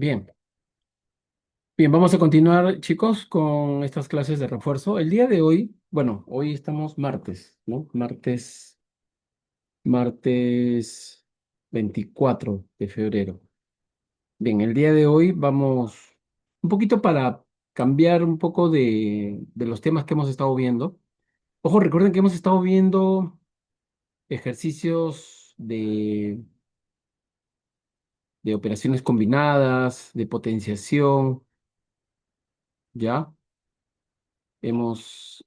Bien, bien, vamos a continuar, chicos, con estas clases de refuerzo. El día de hoy, bueno, hoy estamos martes, ¿no? Martes 24 de febrero. Bien, el día de hoy vamos un poquito para cambiar un poco de los temas que hemos estado viendo. Ojo, recuerden que hemos estado viendo ejercicios de operaciones combinadas, de potenciación, ¿ya? Hemos,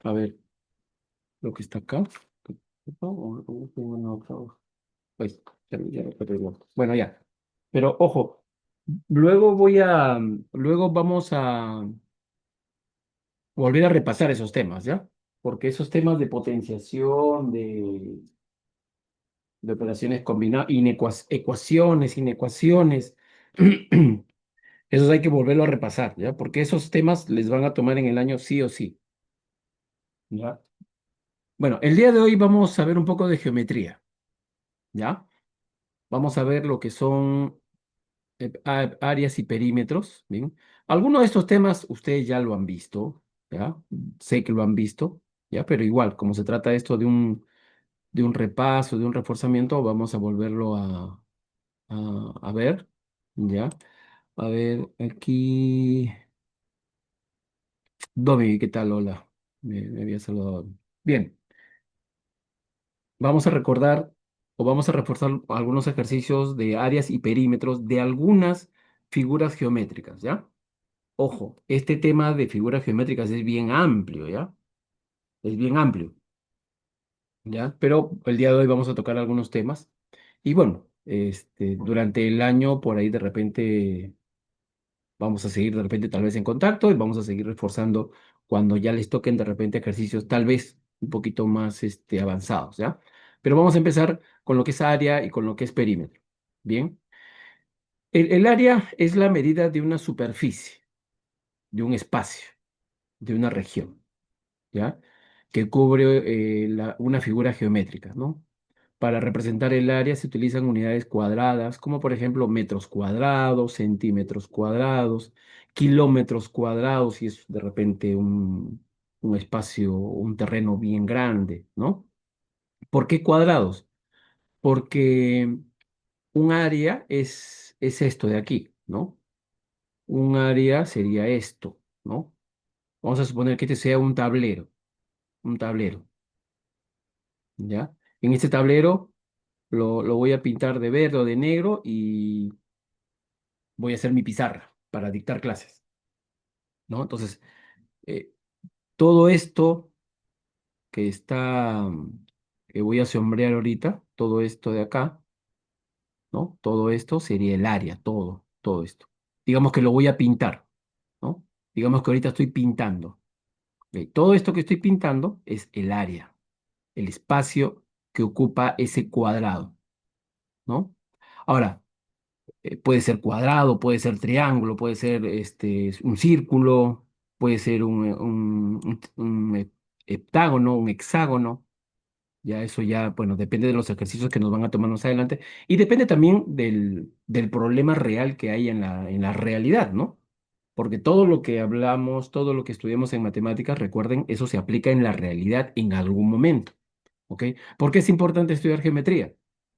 a ver. Lo que está acá. Pues, ya lo perdí. Bueno, ya. Pero ojo, luego vamos a volver a repasar esos temas, ¿ya? Porque esos temas de potenciación, de operaciones combinadas, ecuaciones, inecuaciones, esos hay que volverlo a repasar, ¿ya? Porque esos temas les van a tomar en el año sí o sí, ¿ya? Bueno, el día de hoy vamos a ver un poco de geometría, ¿ya? Vamos a ver lo que son áreas y perímetros, ¿bien? Algunos de estos temas ustedes ya lo han visto, ¿ya? Sé que lo han visto, ¿ya? Pero igual, como se trata esto de un repaso, de un reforzamiento, vamos a volverlo a ver, ¿ya? A ver, aquí... Domi, ¿qué tal? Hola. Me había saludado. Bien, vamos a recordar o vamos a reforzar algunos ejercicios de áreas y perímetros de algunas figuras geométricas, ¿ya? Ojo, este tema de figuras geométricas es bien amplio, ¿ya? Es bien amplio, ¿ya? Pero el día de hoy vamos a tocar algunos temas. Y bueno, durante el año, por ahí de repente, vamos a seguir de repente tal vez en contacto y vamos a seguir reforzando cuando ya les toquen de repente ejercicios tal vez un poquito más avanzados, ¿ya? Pero vamos a empezar con lo que es área y con lo que es perímetro. Bien, el área es la medida de una superficie, de un espacio, de una región. ¿Ya? Que cubre una figura geométrica, ¿no? Para representar el área se utilizan unidades cuadradas, como por ejemplo metros cuadrados, centímetros cuadrados, kilómetros cuadrados, si es de repente un espacio, un terreno bien grande, ¿no? ¿Por qué cuadrados? Porque un área es esto de aquí, ¿no? Un área sería esto, ¿no? Vamos a suponer que este sea un tablero. ¿Ya? En este tablero lo voy a pintar de verde o de negro y voy a hacer mi pizarra para dictar clases, ¿no? Entonces, eh, todo esto que que voy a sombrear ahorita, todo esto de acá, ¿no? Todo esto sería el área, todo esto. Digamos que lo voy a pintar, ¿no? Digamos que ahorita estoy pintando. ¿Ok? Todo esto que estoy pintando es el área, el espacio que ocupa ese cuadrado, ¿no? Ahora, puede ser cuadrado, puede ser triángulo, puede ser un círculo, puede ser un heptágono, un hexágono. Ya eso ya, bueno, depende de los ejercicios que nos van a tomar más adelante y depende también del problema real que hay en la realidad, ¿no? Porque todo lo que hablamos, todo lo que estudiamos en matemáticas, recuerden, eso se aplica en la realidad en algún momento, ¿ok? ¿Por qué es importante estudiar geometría?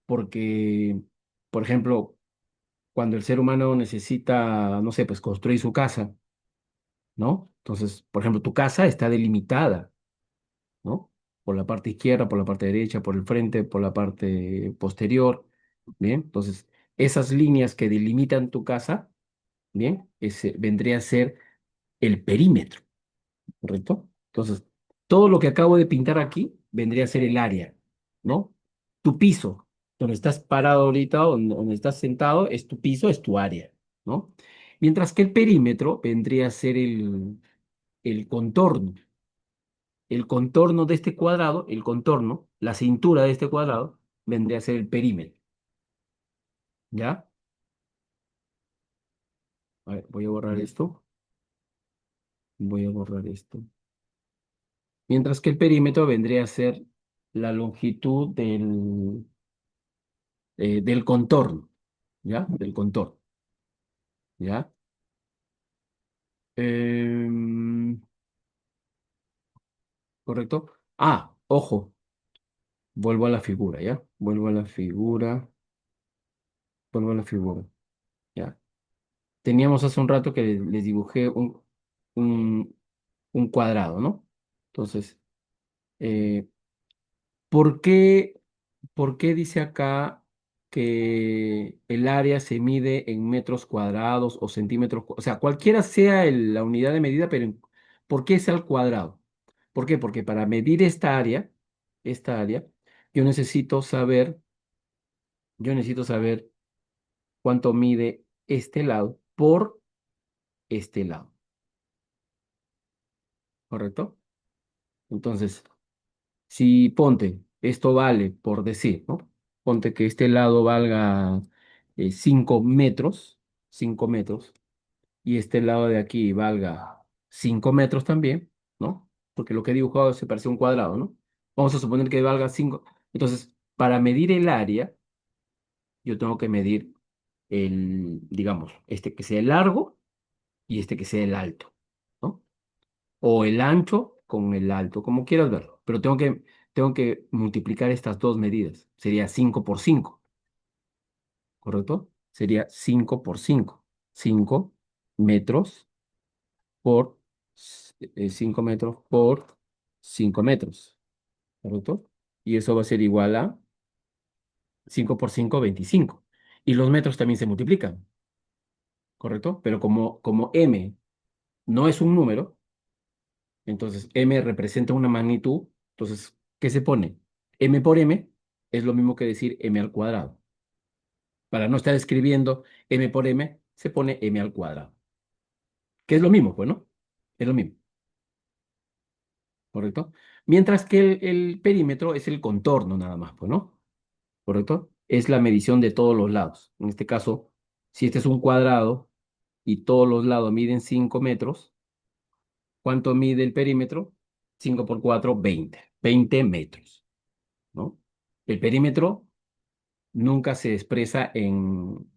Porque, por ejemplo, cuando el ser humano necesita, no sé, pues construir su casa, ¿no? Entonces, por ejemplo, tu casa está delimitada, ¿no? Por la parte izquierda, por la parte derecha, por el frente, por la parte posterior, ¿bien? Entonces, esas líneas que delimitan tu casa, ¿bien? Ese vendría a ser el perímetro, ¿correcto? Entonces, todo lo que acabo de pintar aquí vendría a ser el área, ¿no? Tu piso, donde estás parado ahorita, donde estás sentado, es tu piso, es tu área, ¿no? Mientras que el perímetro vendría a ser el contorno. El contorno de este cuadrado, el contorno, la cintura de este cuadrado, vendría a ser el perímetro, ¿ya? A ver, voy a borrar esto, voy a borrar esto. Mientras que el perímetro vendría a ser la longitud del contorno, ¿ya? Del contorno, ¿ya? Em, ¿Correcto? Ah, ojo, vuelvo a la figura, ¿ya? Vuelvo a la figura, ¿ya? Teníamos hace un rato que les dibujé un, un cuadrado, ¿no? Entonces, eh, ¿por qué, por qué dice acá que el área se mide en metros cuadrados o centímetros? O sea, cualquiera sea la unidad de medida, pero ¿por qué es al cuadrado? ¿Por qué? Porque para medir esta área, yo necesito saber, yo necesito saber cuánto mide este lado por este lado, ¿correcto? Entonces, si ponte, esto vale por decir, ¿no? Ponte que este lado valga 5 metros, 5 metros, y este lado de aquí valga 5 metros también, ¿no? Porque lo que he dibujado se parece a un cuadrado, ¿no? Vamos a suponer que valga 5. Entonces, para medir el área, yo tengo que medir digamos, este que sea el largo y este que sea el alto, ¿no? O el ancho con el alto, como quieras verlo. Pero tengo que multiplicar estas dos medidas. Sería 5 por 5, ¿correcto? Sería 5 por 5. 5 metros por 5 metros por 5 metros, ¿correcto? Y eso va a ser igual a 5 por 5, 25. Y los metros también se multiplican, ¿correcto? Pero como m no es un número, entonces m representa una magnitud. Entonces, ¿qué se pone? M por m es lo mismo que decir m al cuadrado. Para no estar escribiendo m por m, se pone m al cuadrado. Que es lo mismo, pues, ¿no? Es lo mismo, ¿correcto? Mientras que el perímetro es el contorno nada más, pues, ¿no? ¿Correcto? Es la medición de todos los lados. En este caso, si este es un cuadrado y todos los lados miden 5 metros, ¿cuánto mide el perímetro? 5 por 4, 20. 20 metros, ¿no? El perímetro nunca se expresa en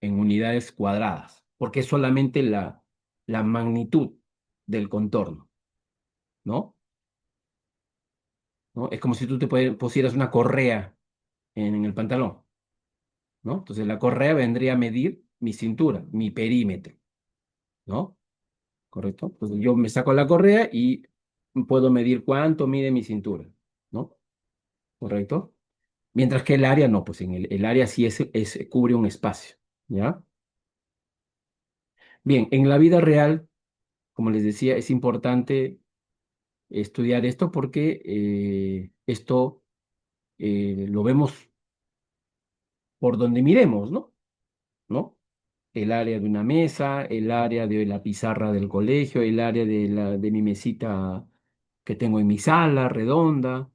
unidades cuadradas, porque es solamente la magnitud del contorno, ¿no? ¿No? Es como si tú pusieras una correa en el pantalón, ¿no? Entonces la correa vendría a medir mi cintura, mi perímetro, ¿no? ¿Correcto? Entonces yo me saco la correa y puedo medir cuánto mide mi cintura, ¿no? ¿Correcto? Mientras que el área no, pues en el área sí cubre un espacio, ¿ya? Bien, en la vida real, como les decía, es importante estudiar esto porque esto lo vemos por donde miremos, ¿no? ¿No? El área de una mesa, el área de la pizarra del colegio, el área de mi mesita que tengo en mi sala redonda,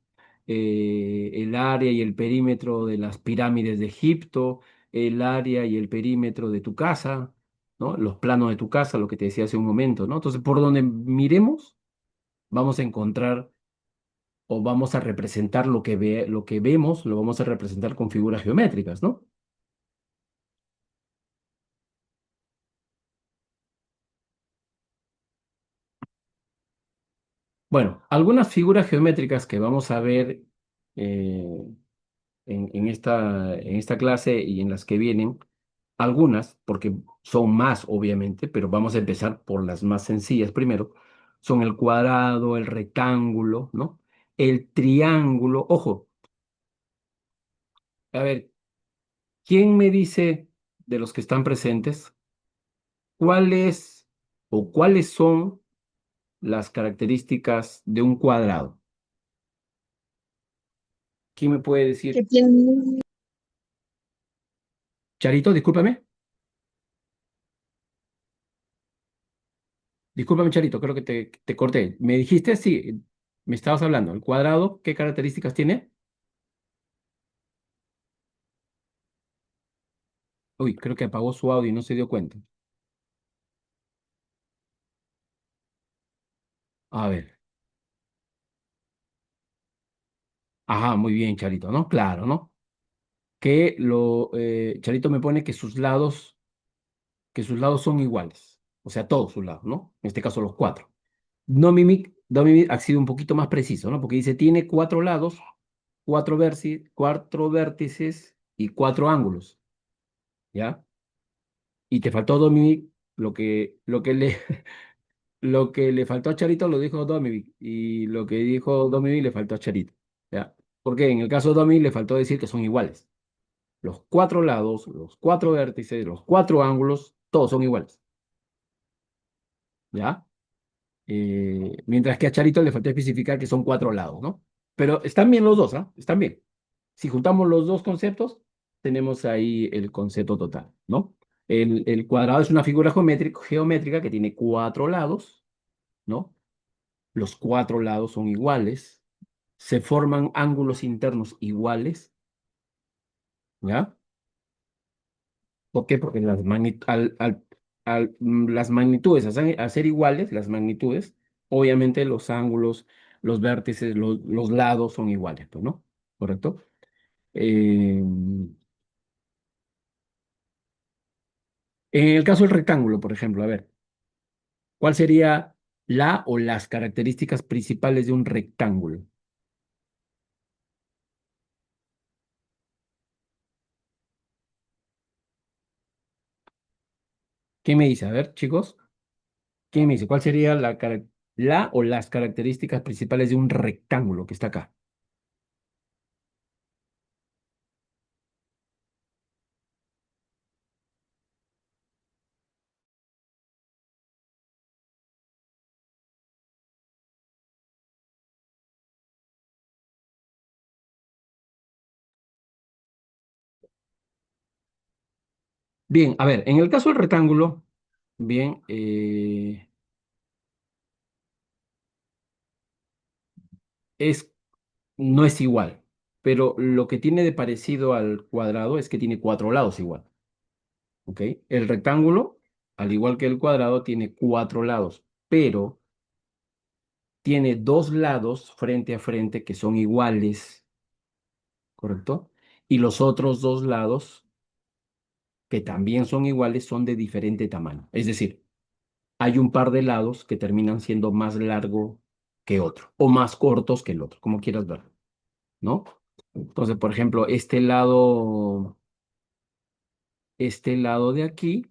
el área y el perímetro de las pirámides de Egipto, el área y el perímetro de tu casa, ¿no? Los planos de tu casa, lo que te decía hace un momento, ¿no? Entonces, por donde miremos, vamos a encontrar o vamos a representar lo que vemos, lo vamos a representar con figuras geométricas, ¿no? Bueno, algunas figuras geométricas que vamos a ver eh, en esta clase y en las que vienen, algunas, porque son más obviamente, pero vamos a empezar por las más sencillas primero, son el cuadrado, el rectángulo, ¿no? El triángulo. Ojo, a ver, ¿quién me dice de los que están presentes cuál es o cuáles son las características de un cuadrado? ¿Quién me puede Que decir? tiene, Charito, discúlpame. Discúlpame, Charito, creo que te corté. ¿Me dijiste? Sí, me estabas hablando. ¿El cuadrado qué características tiene? Uy, creo que apagó su audio y no se dio cuenta. A ver. Ajá, muy bien, Charito, ¿no? Claro, ¿no? Charito me pone que sus lados son iguales, o sea, todos sus lados, ¿no? En este caso los cuatro. Dominic ha sido un poquito más preciso, ¿no? Porque dice, tiene cuatro lados, cuatro vértices y cuatro ángulos, ¿ya? Y te faltó Dominic, lo que le faltó a Charito lo dijo Dominic, y lo que dijo Dominic le faltó a Charito, ¿ya? Porque en el caso de Dominic le faltó decir que son iguales. Los cuatro lados, los cuatro vértices, los cuatro ángulos, todos son iguales, ¿ya? Mientras que a Charito le faltó especificar que son cuatro lados, ¿no? Pero están bien los dos, ¿ah? Están bien. Si juntamos los dos conceptos, tenemos ahí el concepto total, ¿no? El cuadrado es una figura geométrica que tiene cuatro lados, ¿no? Los cuatro lados son iguales, se forman ángulos internos iguales, ¿ya? ¿Por qué? Porque las magnitudes, al ser iguales, las magnitudes, obviamente los ángulos, los vértices, los lados son iguales, pues, ¿no? ¿Correcto? En el caso del rectángulo, por ejemplo, a ver, ¿cuál sería la o las características principales de un rectángulo? ¿Qué me dice? A ver, chicos, ¿quién me dice? ¿Cuál sería la o las características principales de un rectángulo que está acá? Bien, a ver, en el caso del rectángulo, bien, es, no es igual, pero lo que tiene de parecido al cuadrado es que tiene cuatro lados igual, ¿ok? El rectángulo, al igual que el cuadrado, tiene cuatro lados, pero tiene dos lados frente a frente que son iguales, ¿correcto? Y los otros dos lados, que también son iguales, son de diferente tamaño. Es decir, hay un par de lados que terminan siendo más largo que otro, o más cortos que el otro, como quieras ver, ¿no? Entonces, por ejemplo, este lado de aquí,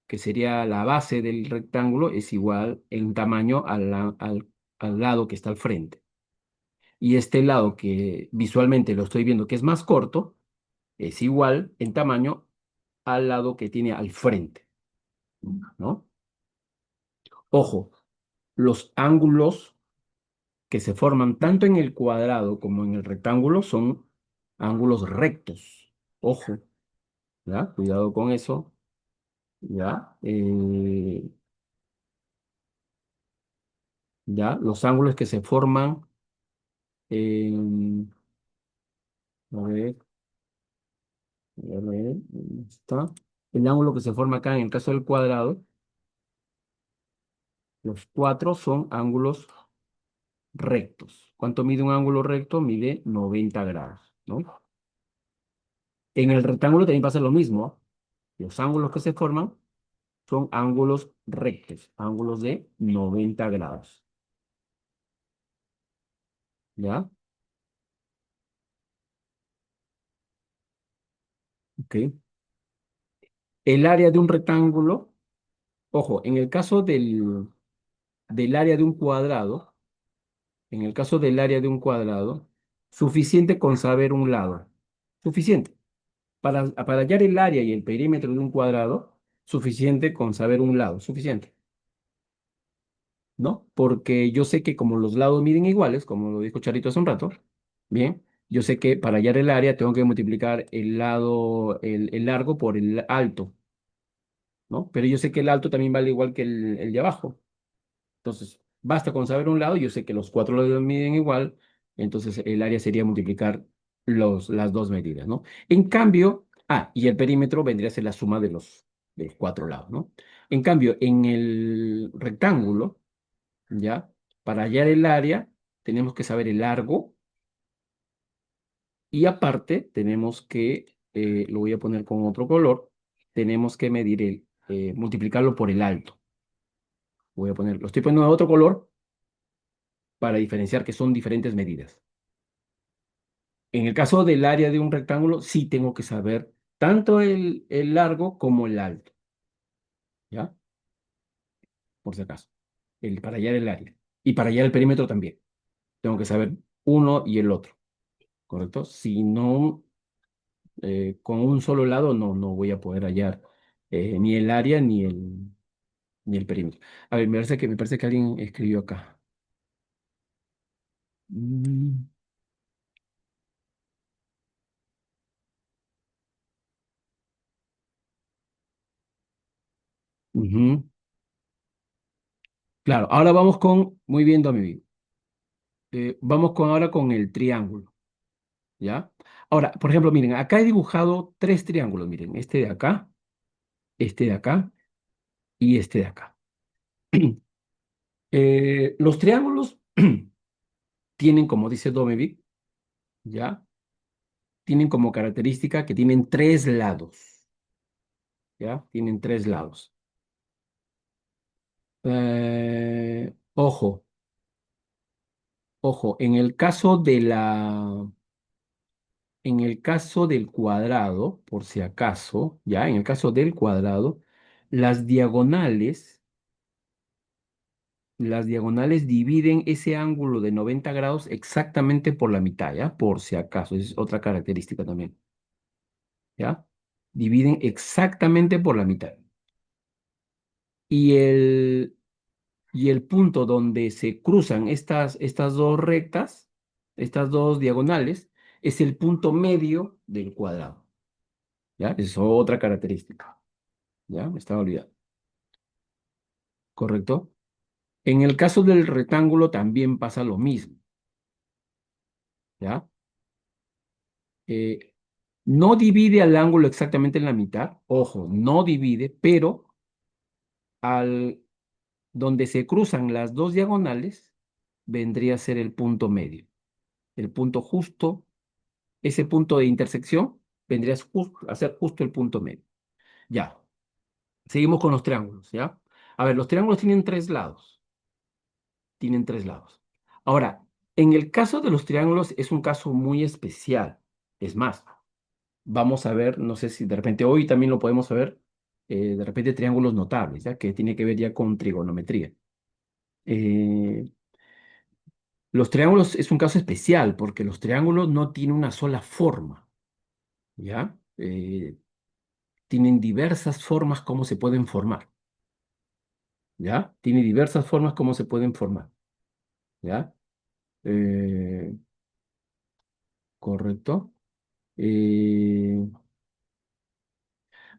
que sería la base del rectángulo, es igual en tamaño al lado que está al frente. Y este lado que visualmente lo estoy viendo que es más corto, es igual en tamaño al lado que tiene al frente, ¿no? Ojo, los ángulos que se forman tanto en el cuadrado como en el rectángulo son ángulos rectos. Ojo, ¿ya? Cuidado con eso, ¿ya? ¿Ya? Los ángulos que se forman en... A ver, a ver, ¿dónde está? El ángulo que se forma acá en el caso del cuadrado, los cuatro son ángulos rectos. ¿Cuánto mide un ángulo recto? Mide 90 grados, ¿no? En el rectángulo también pasa lo mismo. Los ángulos que se forman son ángulos rectos, ángulos de 90 grados, ¿ya? Ok. El área de un rectángulo, ojo, en el caso del área de un cuadrado, en el caso del área de un cuadrado, suficiente con saber un lado, suficiente. Para hallar el área y el perímetro de un cuadrado, suficiente con saber un lado, suficiente, ¿no? Porque yo sé que como los lados miden iguales, como lo dijo Charito hace un rato, bien, yo sé que para hallar el área tengo que multiplicar el largo por el alto, ¿no? Pero yo sé que el alto también vale igual que el de abajo. Entonces, basta con saber un lado, yo sé que los cuatro lados miden igual, entonces el área sería multiplicar las dos medidas, ¿no? En cambio, y el perímetro vendría a ser la suma de los cuatro lados, ¿no? En cambio, en el rectángulo, ¿ya? Para hallar el área, tenemos que saber el largo, Y aparte, tenemos que, lo voy a poner con otro color, tenemos que medir multiplicarlo por el alto. Voy a poner, lo estoy poniendo de otro color para diferenciar que son diferentes medidas. En el caso del área de un rectángulo, sí tengo que saber tanto el largo como el alto, ¿ya? Por si acaso. Para hallar el área. Y para hallar el perímetro también. Tengo que saber uno y el otro, ¿correcto? Si no, con un solo lado no voy a poder hallar ni el área ni el perímetro. A ver, me parece que alguien escribió acá. Mm, ujú. Claro, ahora vamos con, muy bien, Domi. Vamos ahora con el triángulo, ¿ya? Ahora, por ejemplo, miren, acá he dibujado tres triángulos, miren, este de acá y este de acá. Los triángulos tienen, como dice Domevic, ¿ya? Tienen como característica que tienen tres lados, ¿ya? Tienen tres lados. Ojo, ojo, en el caso del cuadrado, por si acaso, ¿ya? En el caso del cuadrado, las diagonales, las diagonales dividen ese ángulo de 90 grados exactamente por la mitad, ¿ya? Por si acaso, es otra característica también, ¿ya? Dividen exactamente por la mitad. Y el punto donde se cruzan estas dos rectas, estas dos diagonales, es el punto medio del cuadrado, ¿ya? Es otra característica, ¿ya? Me estaba olvidando, ¿correcto? En el caso del rectángulo también pasa lo mismo, ¿ya? Eh, no divide al ángulo exactamente en la mitad, ojo, no divide, pero al donde se cruzan las dos diagonales vendría a ser el punto medio, el punto justo. Ese punto de intersección vendría a ser justo el punto medio. Ya, seguimos con los triángulos, ¿ya? A ver, los triángulos tienen tres lados, tienen tres lados. Ahora, en el caso de los triángulos es un caso muy especial. Es más, vamos a ver, no sé si de repente hoy también lo podemos ver, de repente triángulos notables, ¿ya? Que tiene que ver ya con trigonometría. Eh, los triángulos es un caso especial porque los triángulos no tienen una sola forma, ¿ya? Tienen diversas formas como se pueden formar, ¿ya? Tiene diversas formas como se pueden formar, ¿ya? Eh, correcto. Eh,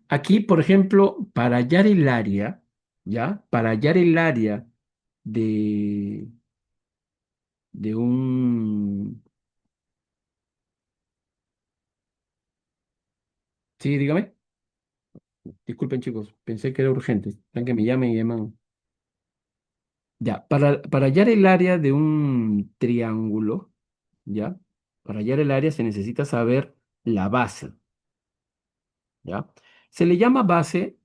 aquí, por ejemplo, para hallar el área, ¿ya? Para hallar el área de, de un... Sí, dígame. Disculpen, chicos, pensé que era urgente. Están que me llamen y llaman. Ya, para hallar el área de un triángulo, ¿ya? Para hallar el área se necesita saber la base, ¿ya? Se le llama base,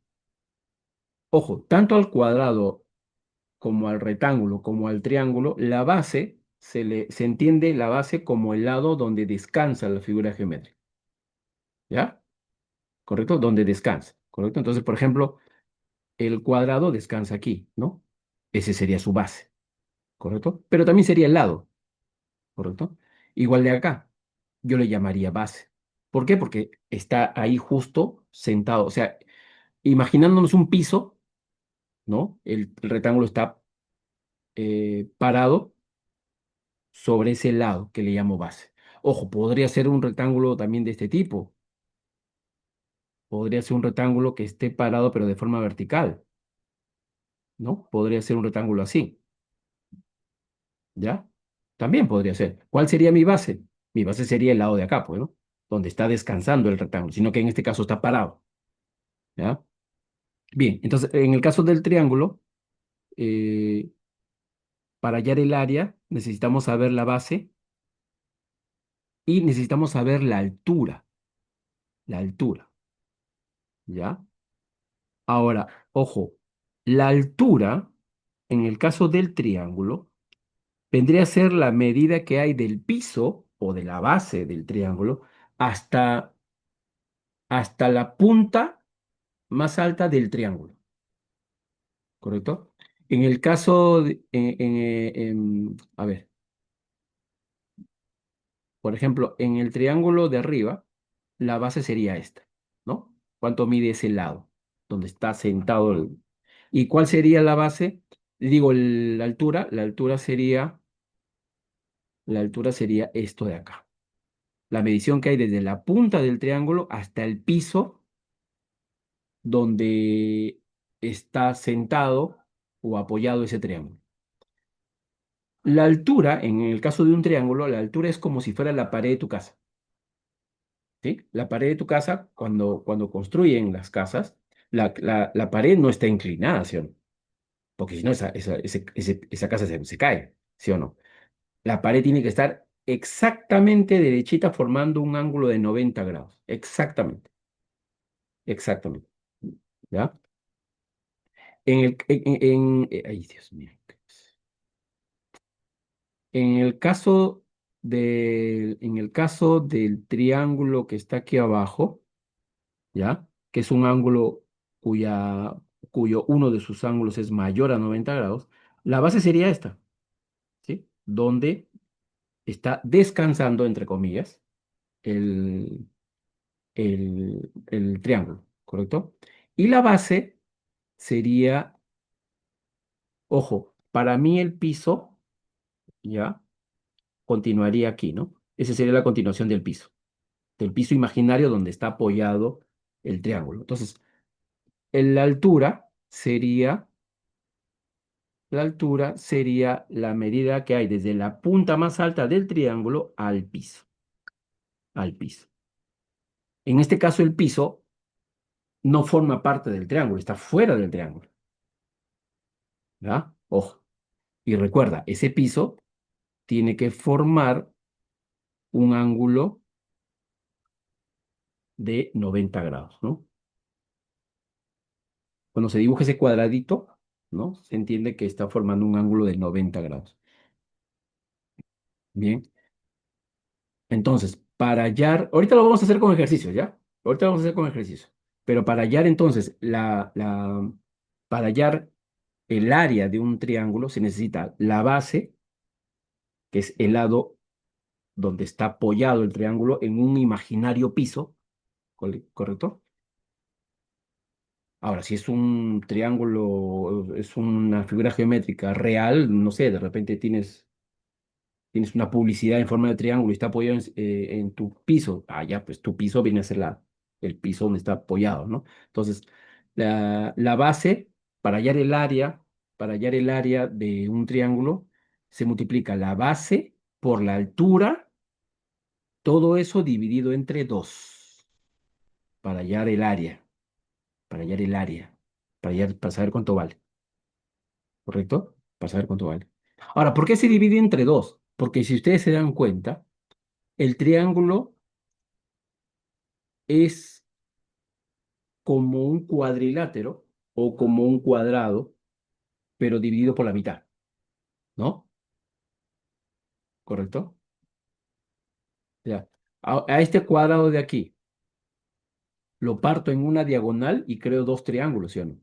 ojo, tanto al cuadrado como al rectángulo como al triángulo, la base se entiende la base como el lado donde descansa la figura geométrica, ¿ya? ¿Correcto? Donde descansa, ¿correcto? Entonces, por ejemplo, el cuadrado descansa aquí, ¿no? Ese sería su base, ¿correcto? Pero también sería el lado, ¿correcto? Igual de acá, yo le llamaría base. ¿Por qué? Porque está ahí justo sentado, o sea, imaginándonos un piso, ¿no? El rectángulo está parado sobre ese lado que le llamo base. Ojo, podría ser un rectángulo también de este tipo. Podría ser un rectángulo que esté parado pero de forma vertical, ¿no? Podría ser un rectángulo así, ¿ya? También podría ser. ¿Cuál sería mi base? Mi base sería el lado de acá, pues, ¿no? Donde está descansando el rectángulo, sino que en este caso está parado, ¿ya? Bien, entonces, en el caso del triángulo, eh, para hallar el área necesitamos saber la base y necesitamos saber la altura, ¿ya? Ahora, ojo, la altura, en el caso del triángulo, vendría a ser la medida que hay del piso o de la base del triángulo hasta, hasta la punta más alta del triángulo, ¿correcto? En el caso, a ver, por ejemplo, en el triángulo de arriba, la base sería esta, ¿no? ¿Cuánto mide ese lado donde está sentado ¿Y cuál sería la base? Digo, la altura sería esto de acá. La medición que hay desde la punta del triángulo hasta el piso donde está sentado o apoyado ese triángulo. La altura, en el caso de un triángulo, la altura es como si fuera la pared de tu casa, ¿sí? La pared de tu casa, cuando construyen las casas, la pared no está inclinada, ¿sí o no? Porque si no, esa casa se cae, ¿sí o no? La pared tiene que estar exactamente derechita formando un ángulo de 90 grados. Exactamente, exactamente. ¿Ya? Ay, Dios mío. En el caso del triángulo que está aquí abajo, ¿ya? Que es un ángulo cuyo uno de sus ángulos es mayor a 90 grados, la base sería esta, ¿sí? Donde está descansando, entre comillas, el, el triángulo, ¿correcto? Y la base sería, ojo, para mí el piso, ¿ya? Continuaría aquí, ¿no? Esa sería la continuación del piso imaginario donde está apoyado el triángulo. Entonces, en la altura sería la medida que hay desde la punta más alta del triángulo al piso. En este caso, el piso no forma parte del triángulo, está fuera del triángulo, ¿verdad? Ojo. Y recuerda, ese piso tiene que formar un ángulo de 90 grados, ¿no? Cuando se dibuja ese cuadradito, ¿no? Se entiende que está formando un ángulo de 90 grados. Bien. Entonces, para hallar, ahorita lo vamos a hacer con ejercicios, ¿ya? Ahorita lo vamos a hacer con ejercicios. Pero para hallar entonces, para hallar el área de un triángulo se necesita la base, que es el lado donde está apoyado el triángulo en un imaginario piso, ¿correcto? Ahora, si es un triángulo, es una figura geométrica real, no sé, de repente tienes una publicidad en forma de triángulo y está apoyado en tu piso. Ah, ya, pues tu piso viene a ser el piso donde está apoyado, ¿no? Entonces, la base, para hallar el área, para hallar el área de un triángulo, se multiplica la base por la altura, todo eso dividido entre 2 para hallar el área, para hallar el área, para saber cuánto vale, ¿correcto? Para saber cuánto vale. Ahora, ¿por qué se divide entre 2? Porque si ustedes se dan cuenta, el triángulo es como un cuadrilátero o como un cuadrado, pero dividido por la mitad, ¿no? ¿Correcto? Ya. A este cuadrado de aquí lo parto en una diagonal y creo dos triángulos, ¿sí o no?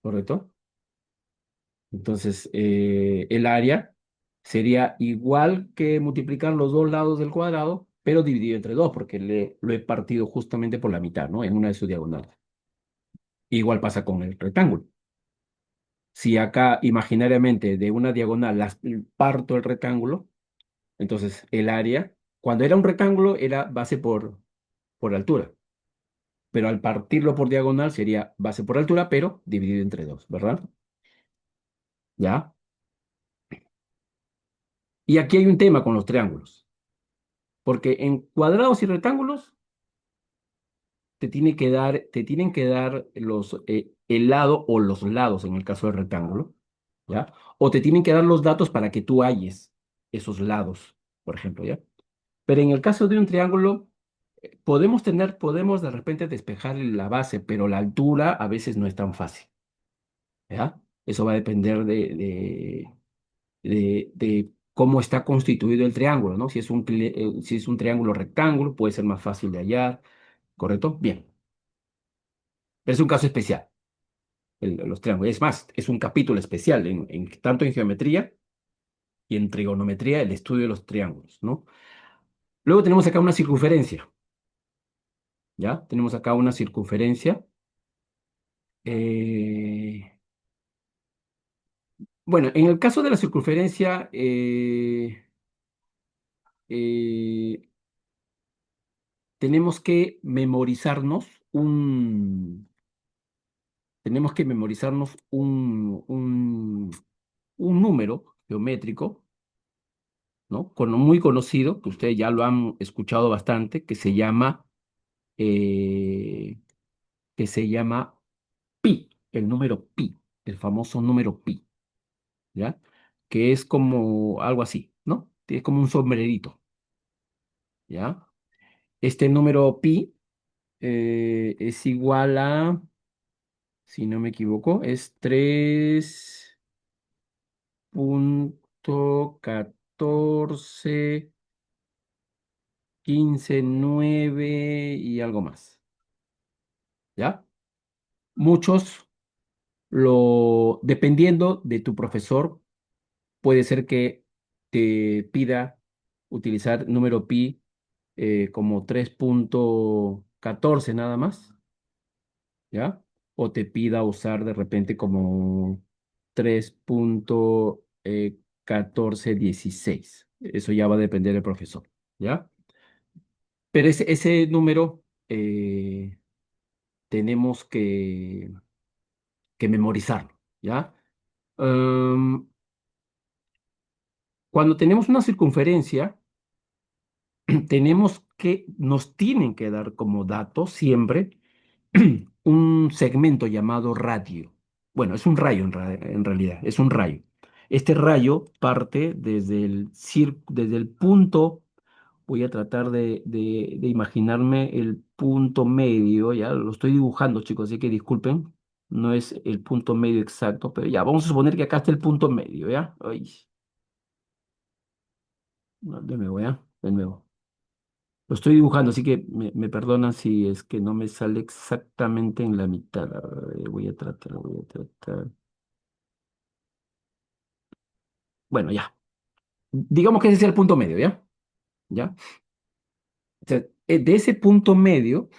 ¿Correcto? Entonces, el área sería igual que multiplicar los dos lados del cuadrado, pero dividido entre dos, porque lo he partido justamente por la mitad, ¿no? En una de sus diagonales. Igual pasa con el rectángulo. Si acá imaginariamente de una diagonal parto el rectángulo, entonces el área, cuando era un rectángulo, era base por altura, pero al partirlo por diagonal sería base por altura, pero dividido entre dos, ¿verdad? ¿Ya? Y aquí hay un tema con los triángulos, porque en cuadrados y rectángulos te tienen que dar el lado o los lados en el caso del rectángulo, ¿ya? O te tienen que dar los datos para que tú halles esos lados. por ejemplo, ¿ya? Pero en el caso de un triángulo, podemos de repente despejar la base, pero la altura a veces no es tan fácil, ¿ya? Eso va a depender de cómo está constituido el triángulo, ¿no? Si es un triángulo rectángulo, puede ser más fácil de hallar, ¿correcto? Bien, pero es un caso especial, los triángulos. Es más, es un capítulo especial, tanto en geometría y en trigonometría, el estudio de los triángulos, ¿no? Luego tenemos acá una circunferencia, ¿ya? Tenemos acá una circunferencia. eh, bueno, en el caso de la circunferencia, eh, tenemos que memorizarnos tenemos que memorizarnos un número geométrico, ¿no? Muy conocido, que ustedes ya lo han escuchado bastante, eh, que se llama pi, el número pi, el famoso número pi, ¿ya? Que es como algo así, ¿no? Es como un sombrerito, ¿ya? Este número pi es igual a, si no me equivoco, es 3.1415 9 y algo más, ¿ya? Muchos dependiendo de tu profesor, puede ser que te pida utilizar número pi como 3.14 nada más, ¿ya? O te pida usar de repente como 3.1416. Eso ya va a depender del profesor, ¿ya? Pero ese número tenemos que memorizarlo, ¿ya? Em, Cuando tenemos una circunferencia, nos tienen que dar como dato siempre un segmento llamado radio. Bueno, es un rayo en realidad, es un rayo. Este rayo parte desde el punto, voy a tratar de imaginarme el punto medio, ya lo estoy dibujando, chicos, así que disculpen, no es el punto medio exacto, pero ya, vamos a suponer que acá está el punto medio, ¿ya? Ay, no, de nuevo, ¿ya? De nuevo. Lo estoy dibujando, así que me perdonan si es que no me sale exactamente en la mitad. A ver, voy a tratar. Bueno, ya. Digamos que ese es el punto medio, ¿ya? ¿Ya? O sea, de ese punto medio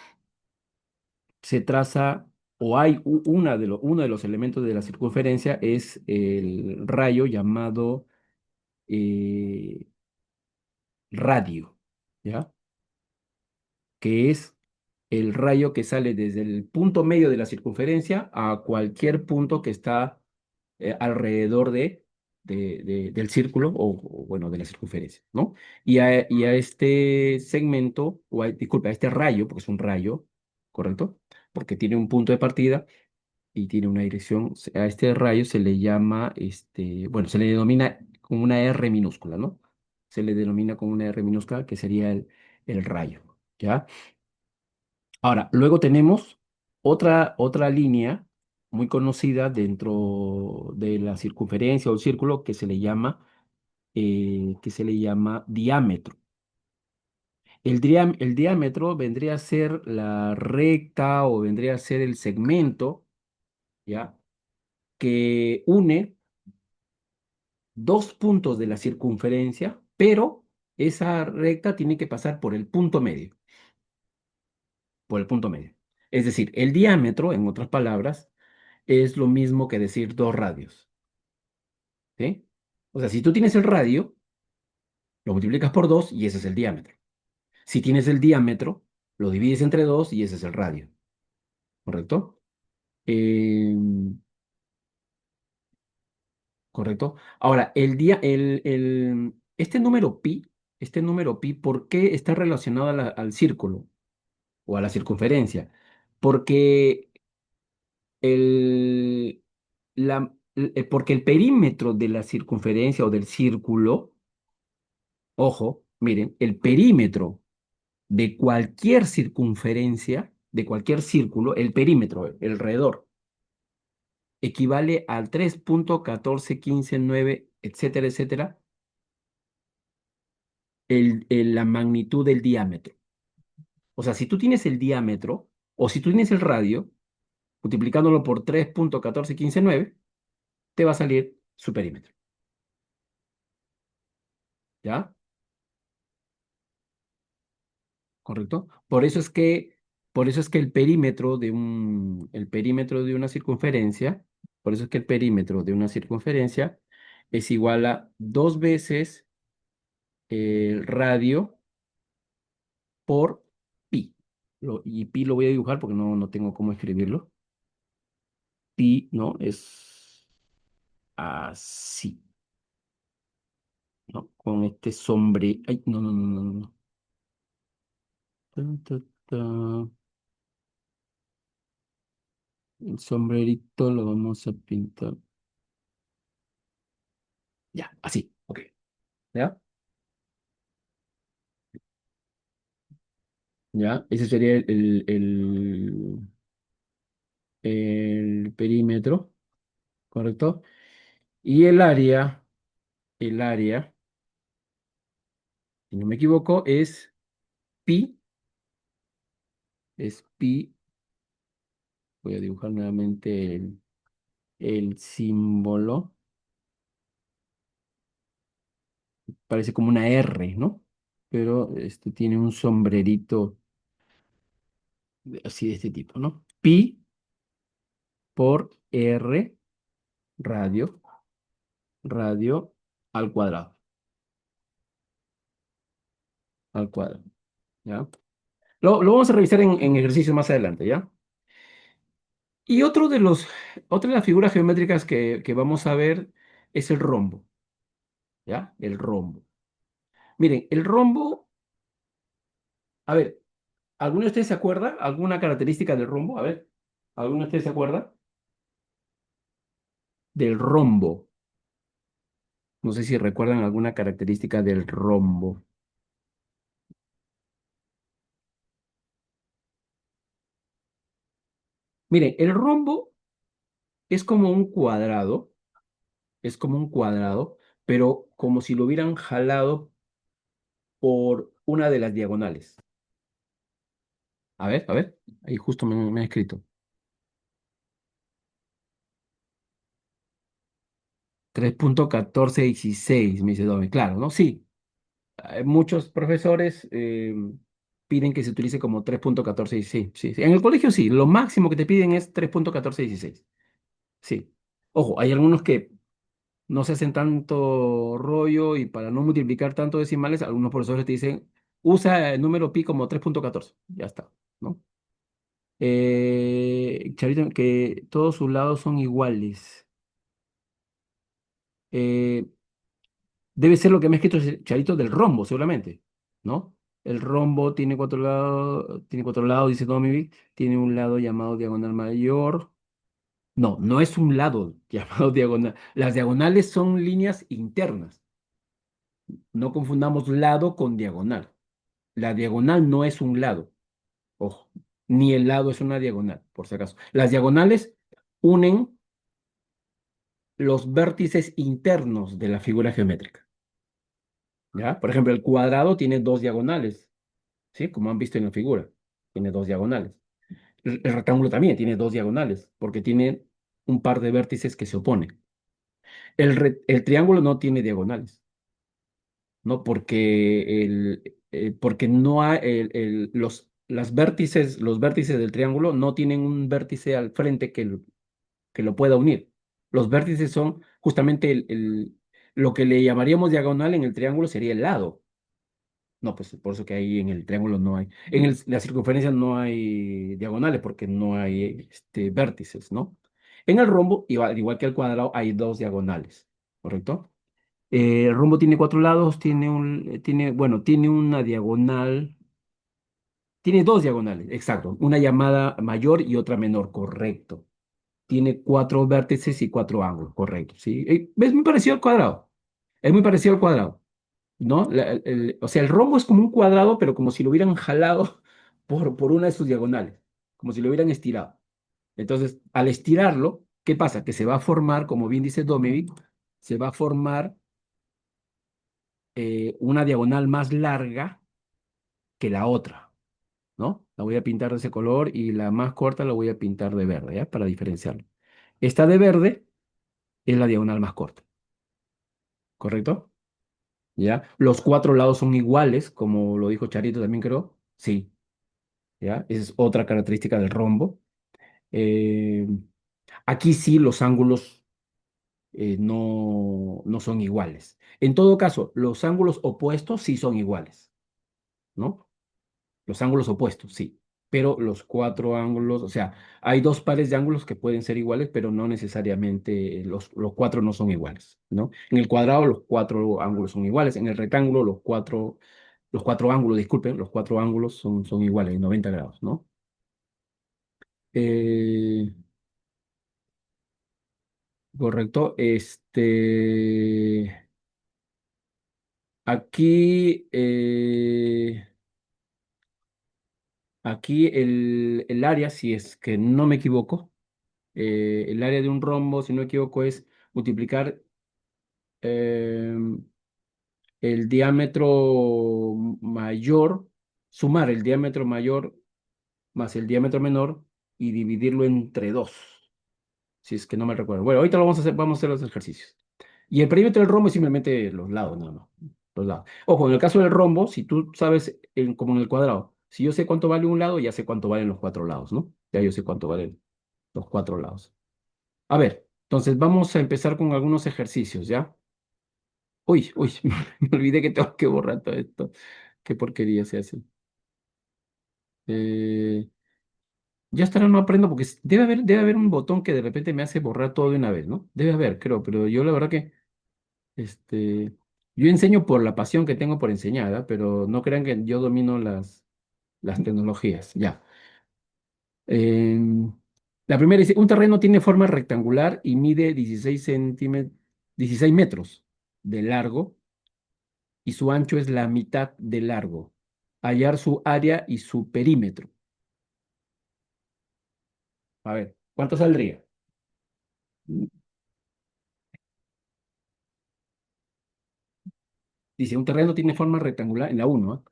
se traza, o hay uno de los elementos de la circunferencia es el rayo llamado eh, radio, ¿ya? Que es el rayo que sale desde el punto medio de la circunferencia a cualquier punto que está alrededor del círculo bueno, de la circunferencia, ¿no? Y a este segmento, disculpa, a este rayo, porque es un rayo, ¿correcto? Porque tiene un punto de partida y tiene una dirección, a este rayo se le llama, bueno, se le denomina con una R minúscula, ¿no? Se le denomina con una R minúscula que sería el rayo, ¿ya? Ahora, luego tenemos otra línea muy conocida dentro de la circunferencia o el círculo que se le llama diámetro. El diámetro vendría a ser la recta o vendría a ser el segmento, ¿ya? Que une dos puntos de la circunferencia, pero esa recta tiene que pasar por el punto medio, por el punto medio. Es decir, el diámetro, en otras palabras, es lo mismo que decir dos radios, ¿sí? O sea, si tú tienes el radio, lo multiplicas por dos y ese es el diámetro. Si tienes el diámetro, lo divides entre dos y ese es el radio, ¿correcto? Em, ¿Correcto? Ahora, este número pi, ¿por qué está relacionado al círculo o a la circunferencia? Porque porque el perímetro de la circunferencia o del círculo Ojo, miren, el perímetro de cualquier circunferencia, de cualquier círculo, el perímetro, el alrededor, equivale al 3,14, 15, 9, etcétera, etcétera, la magnitud del diámetro. O sea, si tú tienes el diámetro o si tú tienes el radio, multiplicándolo por 3,14, 15, 9, te va a salir su perímetro. ¿Ya? ¿Correcto? Por eso es que el perímetro de una circunferencia, por eso es que el perímetro de una circunferencia es igual a dos veces el radio por pi. Y pi lo voy a dibujar porque no tengo cómo escribirlo. Pi, ¿no? Es así, ¿no? Con este sombre. Ay, no, no, no, no, no. Ta, ta, ta. El sombrerito lo vamos a pintar. Ya, así, ok. ¿Ya? ¿Ya? Ese sería el perímetro, ¿correcto? Y el área, si no me equivoco, pi, es pi. Voy a dibujar nuevamente el símbolo. Parece como una R, ¿no? Pero este tiene un sombrerito así de este tipo, ¿no? Pi por R, radio, radio al cuadrado, al cuadrado, ¿ya? Lo vamos a revisar en ejercicios más adelante, ¿ya? Y otra de las figuras geométricas que vamos a ver es el rombo, ¿ya? El rombo. Miren, el rombo, a ver, ¿alguno de ustedes se acuerda? ¿Alguna característica del rombo? A ver, ¿alguno de ustedes se acuerda? Del rombo. No sé si recuerdan alguna característica del rombo. Miren, el rombo es como un cuadrado, es como un cuadrado, pero como si lo hubieran jalado por una de las diagonales. A ver, ahí justo me ha escrito. 3,14, 16 me dice Domi. Claro, ¿no? Sí, muchos profesores piden que se utilice como 3,14, 16. Sí, sí. En el colegio sí, lo máximo que te piden es 3,14, 16. Sí. Ojo, hay algunos que no se hacen tanto rollo y para no multiplicar tanto decimales, algunos profesores te dicen, usa el número pi como 3,14. Ya está, ¿no? Charito, que todos sus lados son iguales. Eh, Debe ser lo que me ha escrito ese Charito del rombo, seguramente, ¿no? El rombo tiene cuatro lados, dice Domivic, tiene un lado llamado diagonal mayor. No, no es un lado llamado diagonal. Las diagonales son líneas internas. No confundamos lado con diagonal. La diagonal no es un lado, ojo, ni el lado es una diagonal, por si acaso. Las diagonales unen los vértices internos de la figura geométrica, ¿ya? Por ejemplo, el cuadrado tiene dos diagonales, ¿sí? Como han visto en la figura, tiene dos diagonales. El rectángulo también tiene dos diagonales, porque tiene un par de vértices que se oponen. El triángulo no tiene diagonales, ¿no? Porque no hay los vértices del triángulo no tienen un vértice al frente que lo pueda unir. Los vértices son justamente lo que le llamaríamos diagonal en el triángulo sería el lado. No, pues por eso que ahí en el triángulo no hay. La circunferencia no hay diagonales porque no hay vértices, ¿no? En el rombo, igual que el cuadrado, hay dos diagonales, ¿correcto? El rombo tiene cuatro lados, bueno, tiene una diagonal, tiene dos diagonales, exacto, una llamada mayor y otra menor, correcto. Tiene cuatro vértices y cuatro ángulos, correcto, ¿sí? Es muy parecido al cuadrado, es muy parecido al cuadrado. ¿no? O sea, el rombo es como un cuadrado, pero como si lo hubieran jalado por una de sus diagonales, como si lo hubieran estirado. Entonces, al estirarlo, ¿qué pasa? Que se va a formar, como bien dice Domevic, se va a formar una diagonal más larga que la otra, ¿no? La voy a pintar de ese color y la más corta la voy a pintar de verde, ¿ya? Para diferenciarlo. Esta de verde es la diagonal más corta, ¿correcto? ¿Ya? Los cuatro lados son iguales, como lo dijo Charito también creo. Sí, ¿ya? Esa es otra característica del rombo. Eh, Aquí sí los ángulos no son iguales. En todo caso, los ángulos opuestos sí son iguales, ¿no? Los ángulos opuestos, sí. Pero los cuatro ángulos, o sea, hay dos pares de ángulos que pueden ser iguales, pero no necesariamente los cuatro no son iguales, ¿no? En el cuadrado los cuatro ángulos son iguales, en el rectángulo los cuatro ángulos, disculpen, los cuatro ángulos son iguales, 90 grados, ¿no? Eh, Correcto. Aquí, aquí el área, si es que no me equivoco, el área de un rombo, si no me equivoco, es multiplicar eh, el diámetro mayor, sumar el diámetro mayor más el diámetro menor y dividirlo entre dos, si es que no me recuerdo. Bueno, ahorita lo vamos a hacer los ejercicios. Y el perímetro del rombo es simplemente los lados, no, no, los lados. Ojo, en el caso del rombo, si tú sabes, como en el cuadrado, si yo sé cuánto vale un lado, ya sé cuánto valen los cuatro lados, ¿no? Ya yo sé cuánto valen los cuatro lados. A ver, entonces vamos a empezar con algunos ejercicios, ¿ya? Uy, uy, me olvidé que tengo que borrar todo esto. Qué porquería se hace. Eh, ya hasta ahora no aprendo porque debe haber un botón que de repente me hace borrar todo de una vez, ¿no? Debe haber, creo, pero yo la verdad que Este, yo enseño por la pasión que tengo por enseñar, ¿ah? Pero no crean que yo domino las tecnologías. Ya. Em, la primera dice, un terreno tiene forma rectangular y mide 16 centímetros, 16 metros de largo y su ancho es la mitad de largo. Hallar su área y su perímetro. A ver, ¿cuánto saldría? Dice, un terreno tiene forma rectangular, en la uno, ¿ah?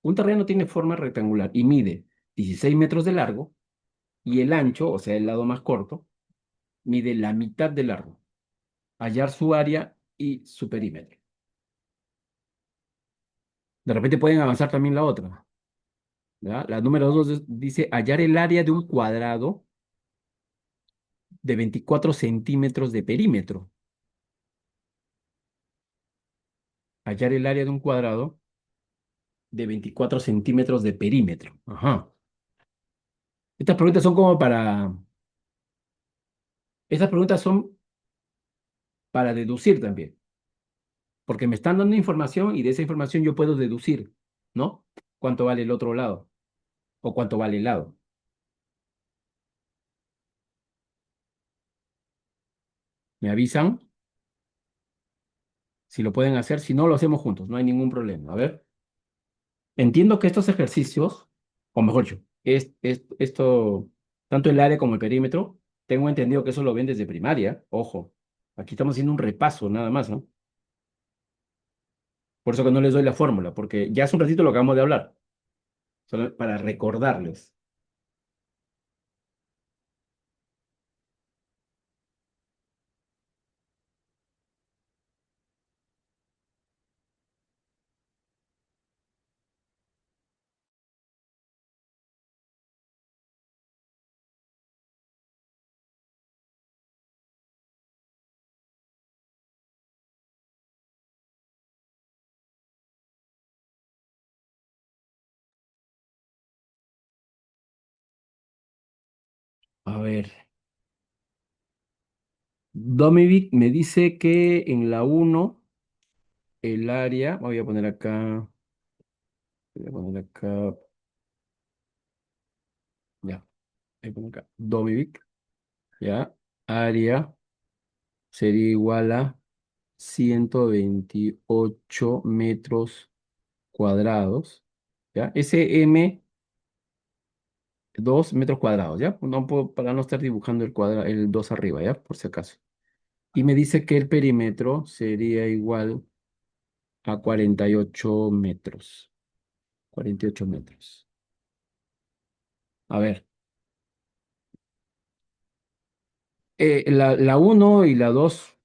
Un terreno tiene forma rectangular y mide 16 metros de largo y el ancho, o sea, el lado más corto, mide la mitad de largo. Hallar su área y su perímetro. De repente pueden avanzar también la otra, ¿verdad? La número dos dice hallar el área de un cuadrado de 24 centímetros de perímetro. Hallar el área de un cuadrado de 24 centímetros de perímetro. Ajá. Estas preguntas son como para... Estas preguntas son para deducir también, porque me están dando información y de esa información yo puedo deducir, ¿no? ¿Cuánto vale el otro lado? ¿O cuánto vale el lado? ¿Me avisan? Si lo pueden hacer, si no, lo hacemos juntos, no hay ningún problema. A ver, entiendo que estos ejercicios, o mejor dicho, esto, tanto el área como el perímetro, tengo entendido que eso lo ven desde primaria. Ojo, aquí estamos haciendo un repaso nada más, ¿no? Por eso que no les doy la fórmula, porque ya hace un ratito lo acabamos de hablar, solo para recordarles. A ver, Domivic me dice que en la uno el área, voy a poner acá, ya, voy a poner acá, Domivic, ya, área sería igual a 128 metros cuadrados, ¿ya? Ese M, 2 metros cuadrados, ¿ya? No puedo, para no estar dibujando el 2 arriba, ¿ya? Por si acaso. Y me dice que el perímetro sería igual a 48 metros. 48 metros. A ver, la uno y la 2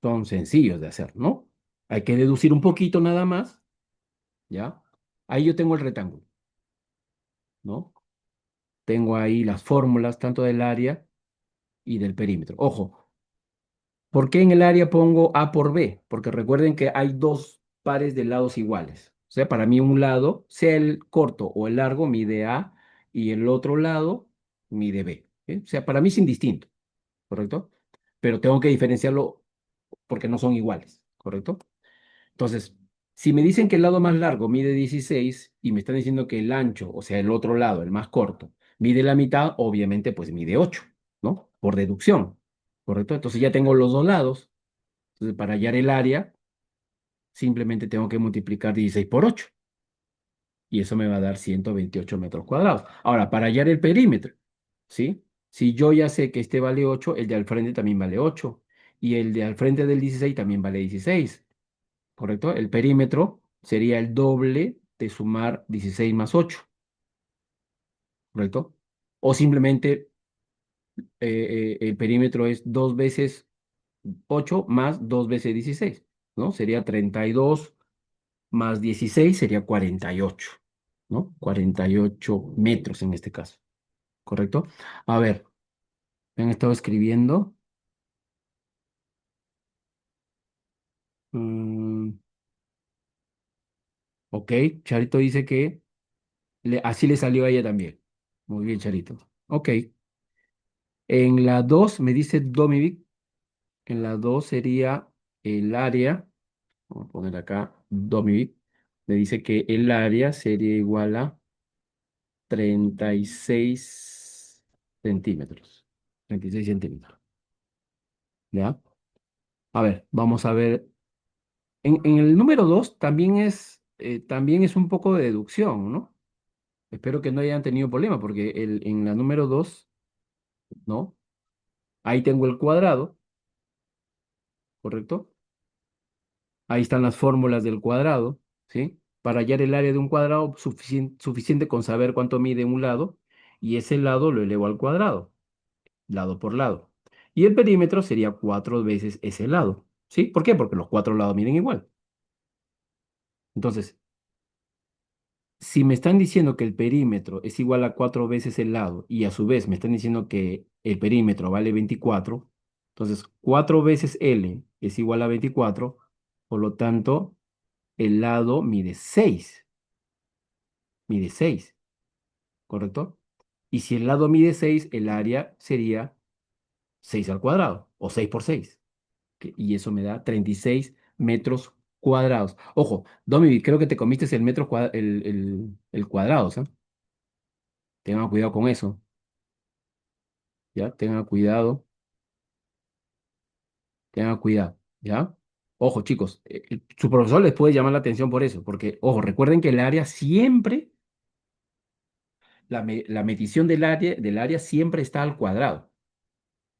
son sencillos de hacer, ¿no? Hay que deducir un poquito nada más, ¿ya? Ahí yo tengo el rectángulo, ¿no? Tengo ahí las fórmulas tanto del área y del perímetro. Ojo, ¿por qué en el área pongo A por B? Porque recuerden que hay dos pares de lados iguales. O sea, para mí un lado, sea el corto o el largo, mide A y el otro lado mide B. ¿Eh? O sea, para mí es indistinto, ¿correcto? Pero tengo que diferenciarlo porque no son iguales, ¿correcto? Entonces, si me dicen que el lado más largo mide 16 y me están diciendo que el ancho, o sea, el otro lado, el más corto, mide la mitad, obviamente pues mide 8, ¿no? Por deducción, ¿correcto? Entonces ya tengo los dos lados. Entonces, para hallar el área, simplemente tengo que multiplicar 16 por 8 y eso me va a dar 128 metros cuadrados. Ahora, para hallar el perímetro, ¿sí? Si yo ya sé que este vale 8, el de al frente también vale 8 y el de al frente del 16 también vale 16. ¿Correcto? El perímetro sería el doble de sumar 16 más 8, ¿correcto? O simplemente el perímetro es 2 veces 8 más 2 veces 16, ¿no? Sería 32 más 16 sería 48, ¿no? 48 metros en este caso, ¿correcto? A ver, me han estado escribiendo. Mm, ok, Charito dice que así le salió a ella también. Muy bien, Charito. Ok. En la 2 me dice Domivic, en la 2 sería el área, vamos a poner acá Domivic, me dice que el área sería igual a 36 centímetros. 36 centímetros, ¿ya? A ver, vamos a ver. En el número 2 también es un poco de deducción, ¿no? Espero que no hayan tenido problema porque en la número 2, ¿no? Ahí tengo el cuadrado, ¿correcto? Ahí están las fórmulas del cuadrado, ¿sí? Para hallar el área de un cuadrado, suficiente con saber cuánto mide un lado, y ese lado lo elevo al cuadrado, lado por lado. Y el perímetro sería 4 veces ese lado, ¿sí? ¿Por qué? Porque los cuatro lados miden igual. Entonces, si me están diciendo que el perímetro es igual a 4 veces el lado, y a su vez me están diciendo que el perímetro vale 24, entonces 4 veces L es igual a 24, por lo tanto, el lado mide seis, ¿correcto? Y si el lado mide 6, el área sería 6 al cuadrado, o 6 por 6, y eso me da 36 metros cuadrados. Ojo, Domi, creo que te comiste el metro el cuadrado, ¿sabes? Tengan cuidado con eso, ¿ya? Tengan cuidado, ¿ya? Ojo, chicos, su profesor les puede llamar la atención por eso, porque, ojo, recuerden que el área siempre, la medición del área siempre está al cuadrado.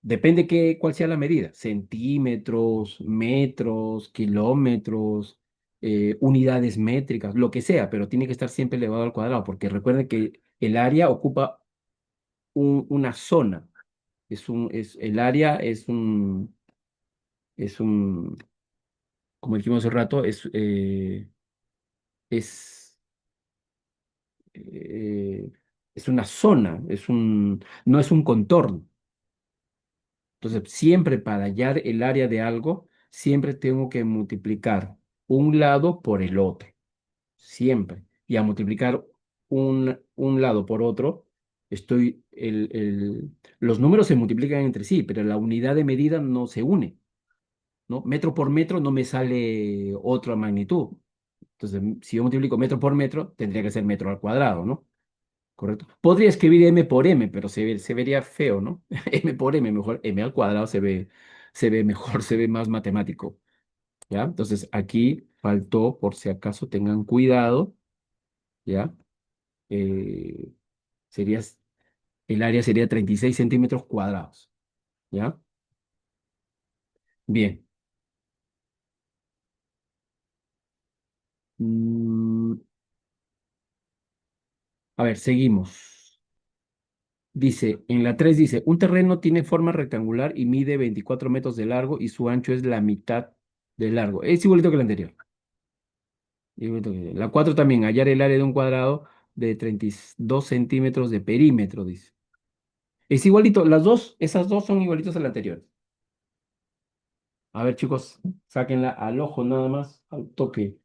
Depende cuál sea la medida, centímetros, metros, kilómetros, unidades métricas, lo que sea, pero tiene que estar siempre elevado al cuadrado, porque recuerden que el área ocupa una zona. El área es un, como dijimos hace rato, es, eh, es una zona, no es un contorno. Entonces, siempre para hallar el área de algo, siempre tengo que multiplicar un lado por el otro, siempre. Y a multiplicar un lado por otro, los números se multiplican entre sí, pero la unidad de medida no se une, ¿no? Metro por metro no me sale otra magnitud. Entonces, si yo multiplico metro por metro, tendría que ser metro al cuadrado, ¿no? ¿Correcto? Podría escribir m por m, pero se vería feo, ¿no? M por m, mejor m al cuadrado se ve mejor, se ve más matemático. ¿ya? Entonces aquí faltó, por si acaso tengan cuidado, ¿ya? Eh, sería, el área sería 36 centímetros cuadrados, ¿ya? Bien. Mm, a ver, seguimos. Dice, en la 3 dice, un terreno tiene forma rectangular y mide 24 metros de largo y su ancho es la mitad de largo. Es igualito que el anterior. La 4 también, hallar el área de un cuadrado de 32 centímetros de perímetro, dice. Es igualito, las dos, esas dos son igualitos al anterior. A ver, chicos, sáquenla al ojo nada más, al toque.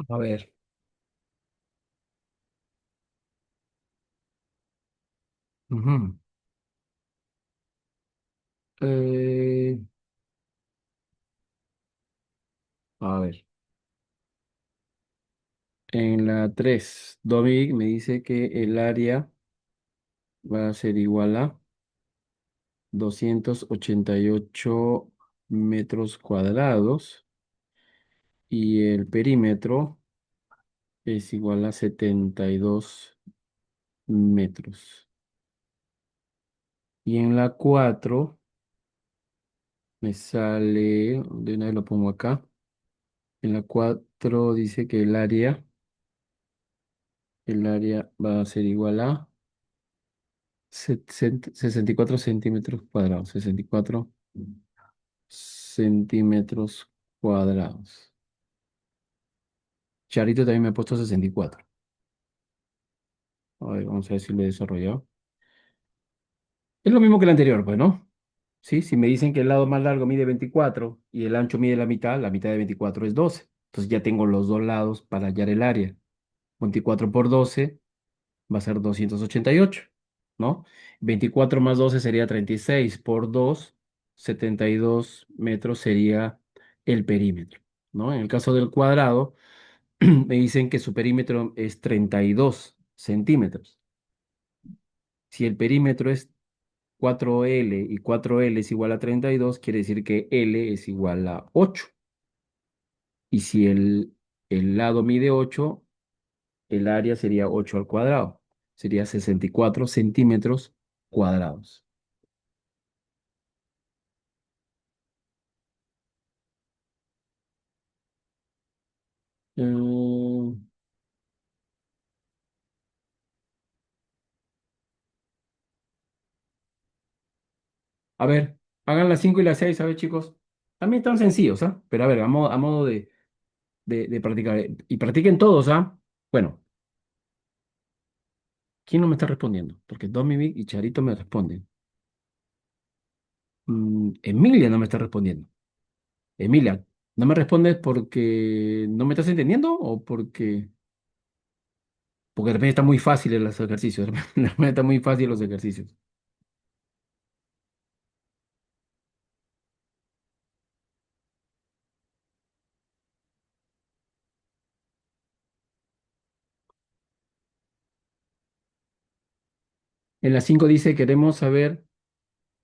A ver. Ujú. Eh, a ver. En la 3, Dominic me dice que el área va a ser igual a 288 metros cuadrados y el perímetro es igual a 72 metros. Y en la 4 me sale, de una vez lo pongo acá, en la 4 dice que el área va a ser igual a 64 centímetros cuadrados, 64 centímetros cuadrados. Charito también me ha puesto 64. A ver, vamos a ver si lo he desarrollado. Es lo mismo que el anterior, pues, ¿no? Sí, si me dicen que el lado más largo mide 24 y el ancho mide la mitad de 24 es 12. Entonces ya tengo los dos lados para hallar el área. 24 por 12 va a ser 288, ¿no? 24 más 12 sería 36 por 2, 72 metros sería el perímetro, ¿no? En el caso del cuadrado, me dicen que su perímetro es 32 centímetros. Si el perímetro es 4L y 4L es igual a 32, quiere decir que L es igual a 8. Y si el lado mide 8, el área sería 8 al cuadrado. Sería 64 centímetros cuadrados. Mm, a ver, hagan las 5 y las 6, a ver, chicos. También están sencillos, ¿ah? Pero a ver, a modo de practicar. Y practiquen todos, ¿ah? Bueno, ¿quién no me está respondiendo? Porque Dominic y Charito me responden. Emilia no me está respondiendo. Emilia, ¿no me respondes porque no me estás entendiendo o porque de repente está muy fácil los ejercicios? De repente está muy fácil los ejercicios. En la 5 dice, queremos saber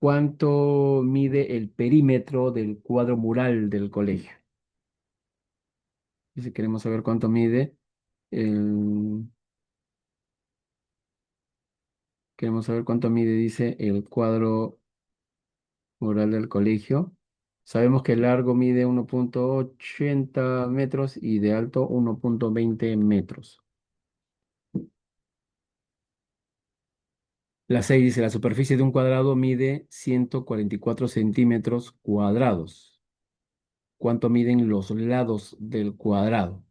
cuánto mide el perímetro del cuadro mural del colegio. Dice, queremos saber cuánto mide el... Queremos saber cuánto mide, dice, el cuadro mural del colegio. Sabemos que el largo mide 1,80 metros y de alto 1,20 metros. La 6 dice, la superficie de un cuadrado mide 144 centímetros cuadrados. ¿Cuánto miden los lados del cuadrado?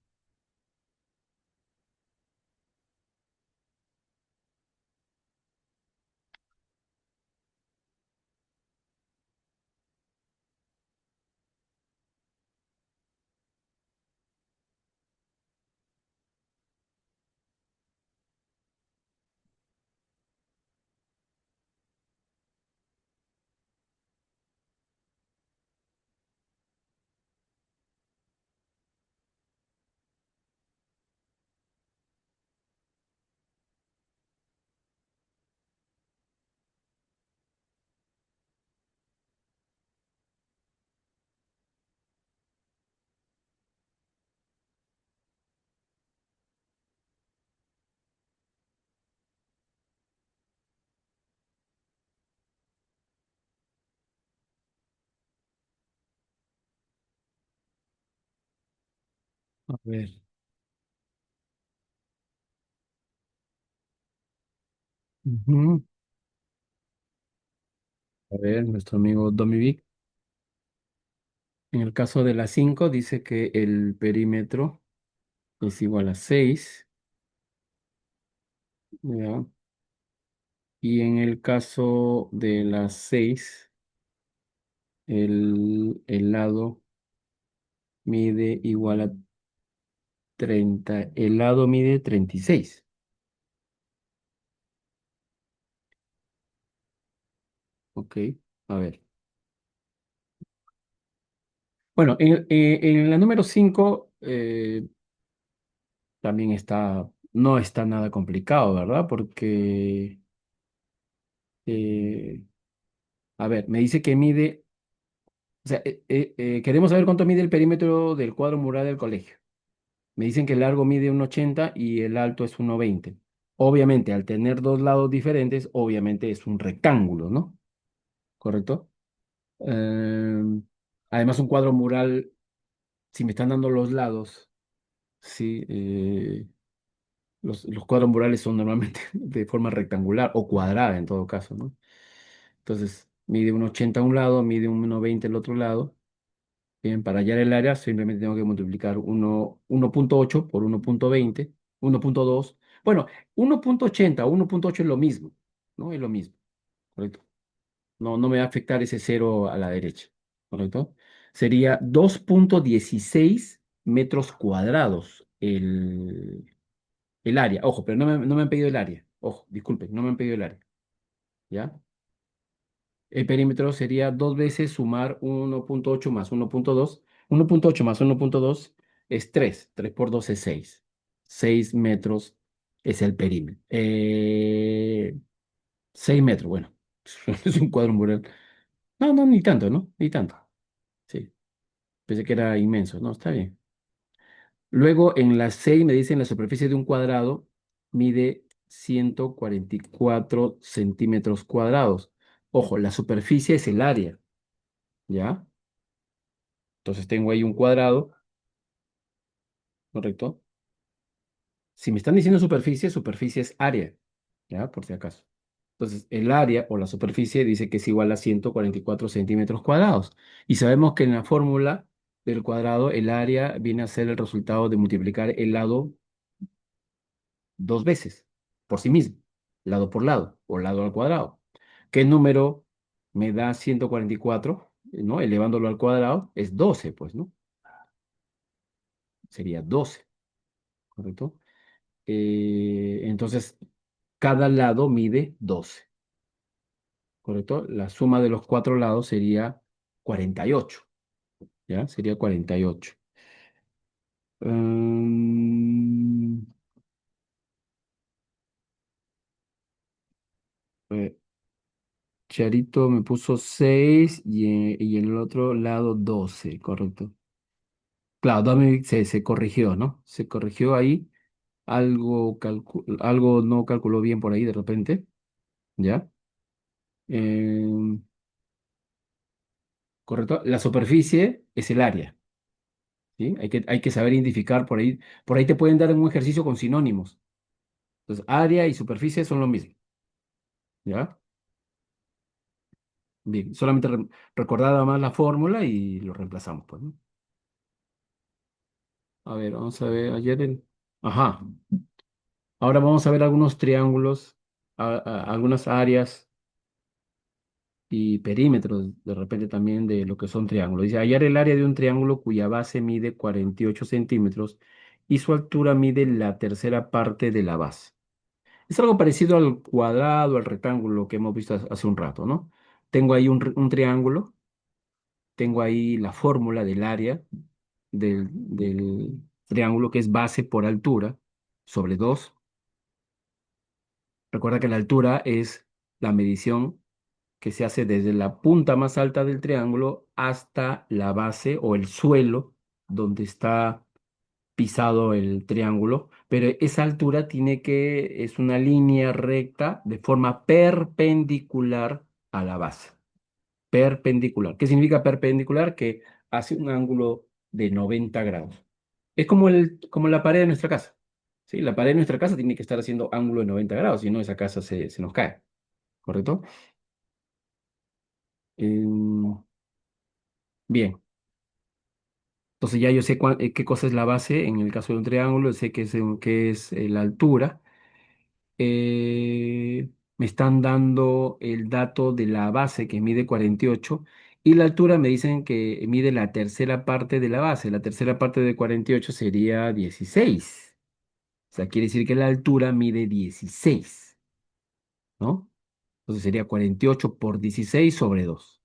A ver. Ujú. A ver, nuestro amigo Domivic. En el caso de la 5 dice que el perímetro es igual a 6, ¿ya? Y en el caso de la 6 el lado mide igual a 30. El lado mide 36. Ok, a ver. Bueno, en la número 5 también no está nada complicado, ¿verdad? Porque, eh, a ver, me dice que mide, o sea, queremos saber cuánto mide el perímetro del cuadro mural del colegio. Me dicen que el largo mide 1,80 y el alto es 1,20. Obviamente, al tener dos lados diferentes, obviamente es un rectángulo, ¿no? ¿Correcto? Em, Además, un cuadro mural, si me están dando los lados, sí, los cuadros murales son normalmente de forma rectangular o cuadrada en todo caso, ¿no? Entonces, mide 1,80 a un lado, mide 1,20 el otro lado. Bien, para hallar el área simplemente tengo que multiplicar 1,8 por 1,20, 1,2. Bueno, 1,80 o 1,8 es lo mismo, ¿no? Es lo mismo, ¿correcto? No, no me va a afectar ese cero a la derecha, ¿correcto? Sería 2,16 metros cuadrados el área. Ojo, pero no me han pedido el área. Ojo, disculpen, no me han pedido el área, ¿ya? El perímetro sería dos veces sumar 1,8 más 1,2. 1,8 más 1,2 es 3. 3 por 2 es 6. 6 metros es el perímetro. 6 metros, bueno. Es un cuadro mural. No, no, ni tanto, ¿no? Ni tanto. Sí, pensé que era inmenso. No, está bien. Luego en la 6 me dicen la superficie de un cuadrado mide 144 centímetros cuadrados. Ojo, la superficie es el área, ¿ya? Entonces tengo ahí un cuadrado ¿correcto? Si me están diciendo superficie, superficie es área, ¿ya? Por si acaso. Entonces, el área o la superficie dice que es igual a 144 centímetros cuadrados. Y sabemos que en la fórmula del cuadrado, el área viene a ser el resultado de multiplicar el lado dos veces por sí mismo, lado por lado, o lado al cuadrado. ¿Qué número me da 144? ¿No? Elevándolo al cuadrado, es 12, pues, ¿no? Sería 12, ¿correcto? Entonces, cada lado mide 12, ¿correcto? La suma de los cuatro lados sería 48, ¿ya? Sería 48. Mm, eh, Charito me puso 6 y en el otro lado 12, ¿correcto? Claro, Dominic se corrigió, ¿no? Se corrigió ahí. Algo no calculó bien por ahí de repente, ¿ya? Em, Correcto. La superficie es el área, ¿sí? Hay que saber identificar por ahí. Por ahí te pueden dar un ejercicio con sinónimos. Entonces, área y superficie son lo mismo, ¿ya? Bien, solamente recordar nada más la fórmula y lo reemplazamos, pues, ¿no? A ver, vamos a ver, Ajá. Ahora vamos a ver algunos triángulos, algunas áreas y perímetros, de repente también de lo que son triángulos. Dice, hallar el área de un triángulo cuya base mide 48 centímetros y su altura mide la tercera parte de la base. Es algo parecido al cuadrado, al rectángulo que hemos visto hace un rato, ¿no? Tengo ahí un triángulo, tengo ahí la fórmula del área del triángulo que es base por altura sobre 2. Recuerda que la altura es la medición que se hace desde la punta más alta del triángulo hasta la base o el suelo donde está pisado el triángulo, pero esa altura es una línea recta de forma perpendicular a la base. Perpendicular. ¿Qué significa perpendicular? Que hace un ángulo de 90 grados. Es como la pared de nuestra casa. ¿Sí? La pared de nuestra casa tiene que estar haciendo ángulo de 90 grados, si no esa casa se nos cae. ¿Correcto? Em, Bien. Entonces ya yo sé qué cosa es la base en el caso de un triángulo, sé que es la altura. Me están dando el dato de la base que mide 48 y la altura me dicen que mide la tercera parte de la base. La tercera parte de 48 sería 16. O sea, quiere decir que la altura mide 16, ¿no? Entonces sería 48 por 16 sobre 2.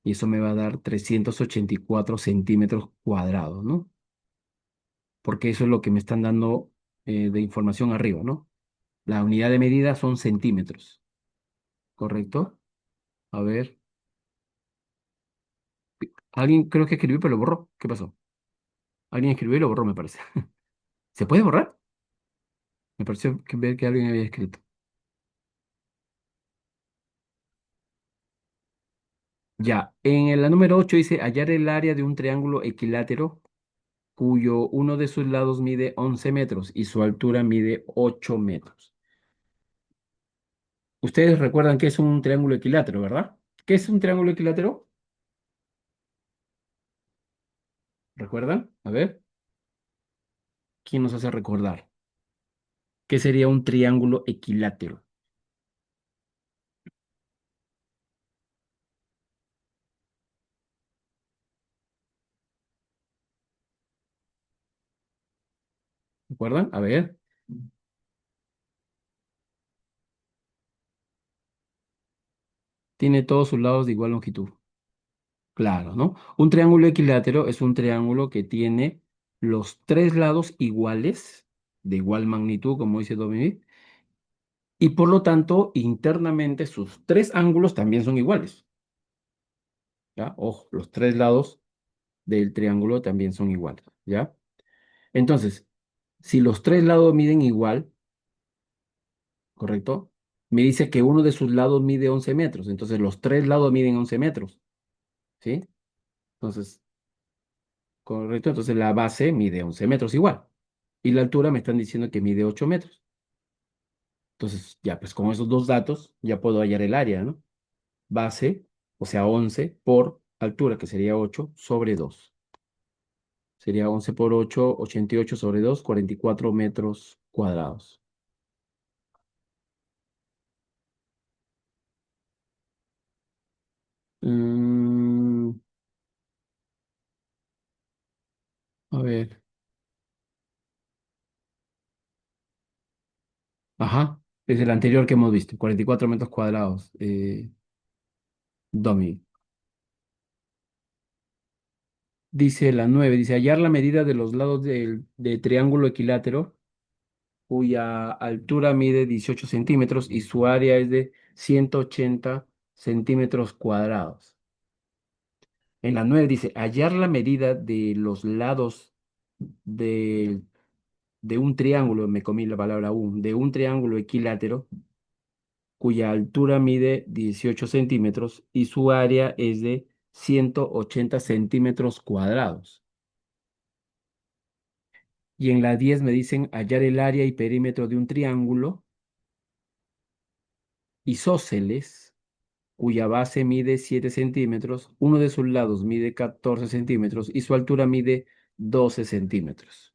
Y eso me va a dar 384 centímetros cuadrados, ¿no? Porque eso es lo que me están dando de información arriba, ¿no? La unidad de medida son centímetros, ¿correcto? A ver, alguien creo que escribió pero lo borró. ¿Qué pasó? Alguien escribió y lo borró, me parece. ¿Se puede borrar? Me pareció ver que alguien había escrito. Ya, en la número 8 dice hallar el área de un triángulo equilátero cuyo uno de sus lados mide 11 metros y su altura mide 8 metros. Ustedes recuerdan que es un triángulo equilátero, ¿verdad? ¿Qué es un triángulo equilátero? ¿Recuerdan? A ver, ¿quién nos hace recordar? ¿Qué sería un triángulo equilátero? ¿Recuerdan? A ver, tiene todos sus lados de igual longitud. Claro, ¿no? Un triángulo equilátero es un triángulo que tiene los tres lados iguales, de igual magnitud, como dice Dominic, y por lo tanto, internamente sus tres ángulos también son iguales. ¿Ya? Ojo, los tres lados del triángulo también son iguales. ¿Ya? Entonces, si los tres lados miden igual, ¿correcto? Me dice que uno de sus lados mide 11 metros, entonces los tres lados miden 11 metros. ¿Sí? Entonces, Correcto, entonces la base mide 11 metros igual. Y la altura me están diciendo que mide 8 metros. Entonces, ya, pues con esos dos datos ya puedo hallar el área, ¿no? Base, o sea, 11 por altura, que sería 8 sobre 2. Sería 11 por 8, 88 sobre 2, 44 metros cuadrados. Mm, a ver, ajá, es el anterior que hemos visto, 44 metros cuadrados. Domi. Dice la 9, dice hallar la medida de los lados del triángulo equilátero cuya altura mide 18 centímetros y su área es de 180 centímetros cuadrados. En la 9 dice hallar la medida de los lados de, de un triángulo, me comí la palabra un, de un triángulo equilátero cuya altura mide 18 centímetros y su área es de 180 centímetros cuadrados. Y en la 10 me dicen hallar el área y perímetro de un triángulo isósceles cuya base mide 7 centímetros, uno de sus lados mide 14 centímetros y su altura mide 12 centímetros.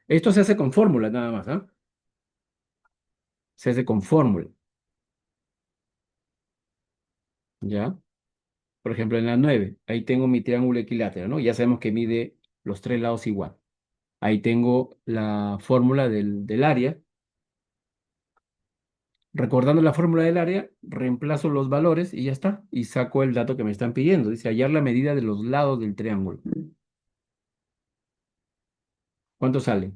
Esto se hace con fórmula nada más, ¿ah? Se hace con fórmula, ¿ya? Por ejemplo, en la 9 ahí tengo mi triángulo equilátero, ¿no? Ya sabemos que mide los tres lados igual. Ahí tengo la fórmula del área. Recordando la fórmula del área, reemplazo los valores y ya está. Y saco el dato que me están pidiendo. Dice hallar la medida de los lados del triángulo. ¿Cuánto sale?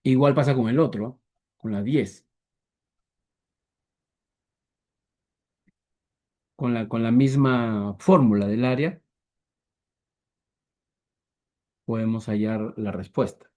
Igual pasa con el otro, ¿ah? Con la 10. Con la misma fórmula del área, podemos hallar la respuesta.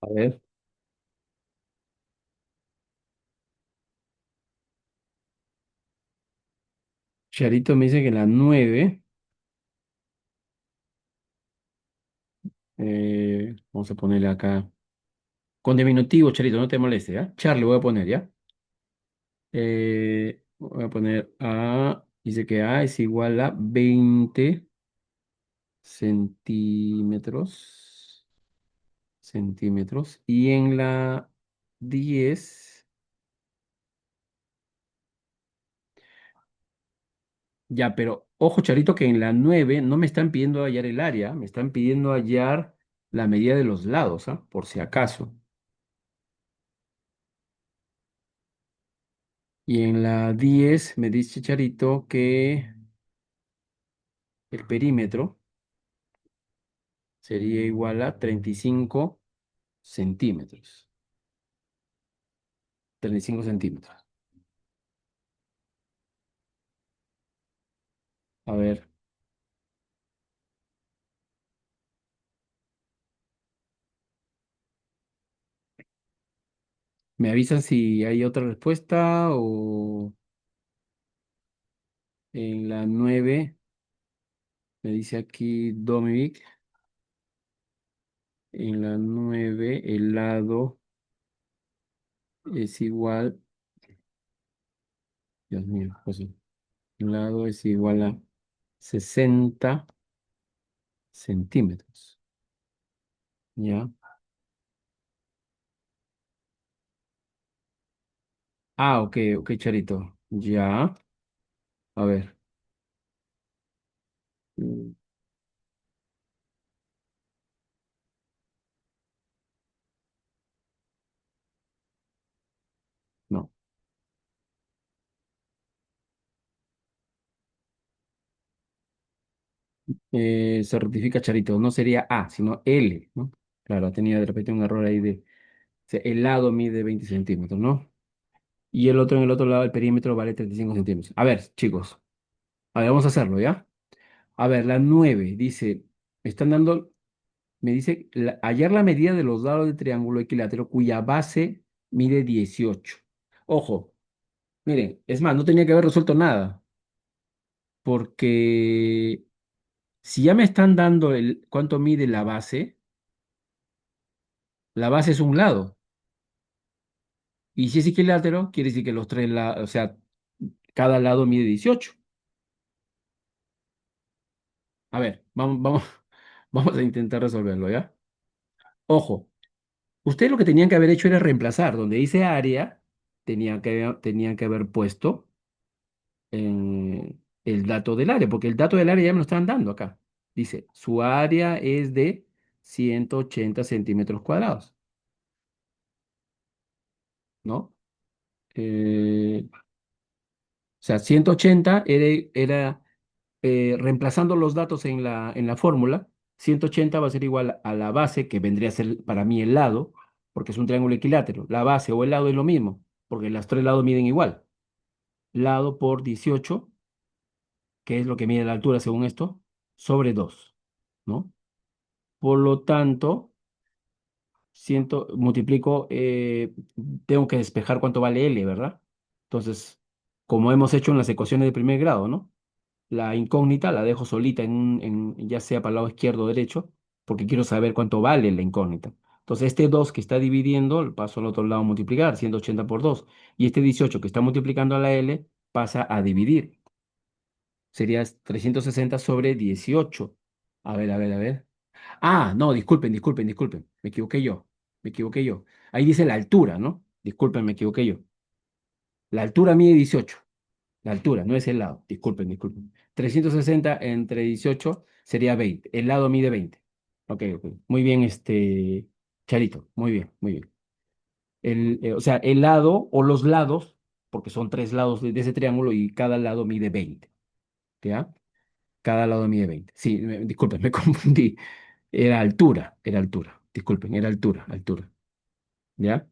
A ver. Charito me dice que la 9, vamos a ponerle acá, con diminutivo, Charito, no te moleste, ¿ya? Char le voy a poner, ¿ya? Voy a poner A, dice que A es igual a 20 centímetros, centímetros, y en la 10. Ya, pero ojo, Charito, que en la 9 no me están pidiendo hallar el área, me están pidiendo hallar la medida de los lados, ¿ah? Por si acaso. Y en la 10 me dice Charito que el perímetro sería igual a 35 centímetros. 35 centímetros. A ver, ¿me avisan si hay otra respuesta o en la 9 me dice aquí Dominic, en la 9 el lado es igual, Dios mío, pues sí, el lado es igual a 60 centímetros, ¿ya? Ah, ok, ok, Charito, ya, a ver, mm, no, se rectifica Charito, no sería A, sino L, ¿no? Claro, tenía de repente un error ahí de, o sea, el lado mide 20 centímetros, ¿no? Y el otro en el otro lado, el perímetro vale 35 centímetros. A ver, chicos, a ver, vamos a hacerlo, ¿ya? A ver, la 9 dice, me están dando, me dice, hallar la medida de los lados del triángulo equilátero cuya base mide 18. Ojo, miren, es más, no tenía que haber resuelto nada, porque si ya me están dando el cuánto mide la base es un lado, y si es equilátero, quiere decir que los tres lados, o sea, cada lado mide 18. A ver, vamos, vamos, vamos a intentar resolverlo, ¿ya? Ojo, ustedes lo que tenían que haber hecho era reemplazar. Donde dice área, tenían que haber puesto el dato del área, porque el dato del área ya me lo están dando acá. Dice, su área es de 180 centímetros cuadrados, ¿no? O sea, 180 era reemplazando los datos en la fórmula, 180 va a ser igual a la base, que vendría a ser para mí el lado, porque es un triángulo equilátero. La base o el lado es lo mismo, porque los tres lados miden igual. Lado por 18, que es lo que mide la altura según esto, sobre 2, ¿no? Por lo tanto, multiplico, tengo que despejar cuánto vale L, ¿verdad? Entonces, como hemos hecho en las ecuaciones de primer grado, ¿no? La incógnita la dejo solita ya sea para el lado izquierdo o derecho, porque quiero saber cuánto vale la incógnita. Entonces, este 2 que está dividiendo, lo paso al otro lado a multiplicar, 180 por 2. Y este 18 que está multiplicando a la L, pasa a dividir. Sería 360 sobre 18. A ver, a ver, a ver. Ah, no, disculpen, disculpen, disculpen. Me equivoqué yo. Me equivoqué yo. Ahí dice la altura, ¿no? Disculpen, me equivoqué yo. La altura mide 18. La altura, no es el lado. Disculpen, disculpen. 360 entre 18 sería 20. El lado mide 20. Ok, ok. Muy bien, Charito. Muy bien, muy bien. O sea, el lado o los lados, porque son tres lados de ese triángulo y cada lado mide 20. ¿Ya? Cada lado mide 20. Sí, disculpen, me confundí. Era altura. Disculpen, era altura, altura. ¿Ya?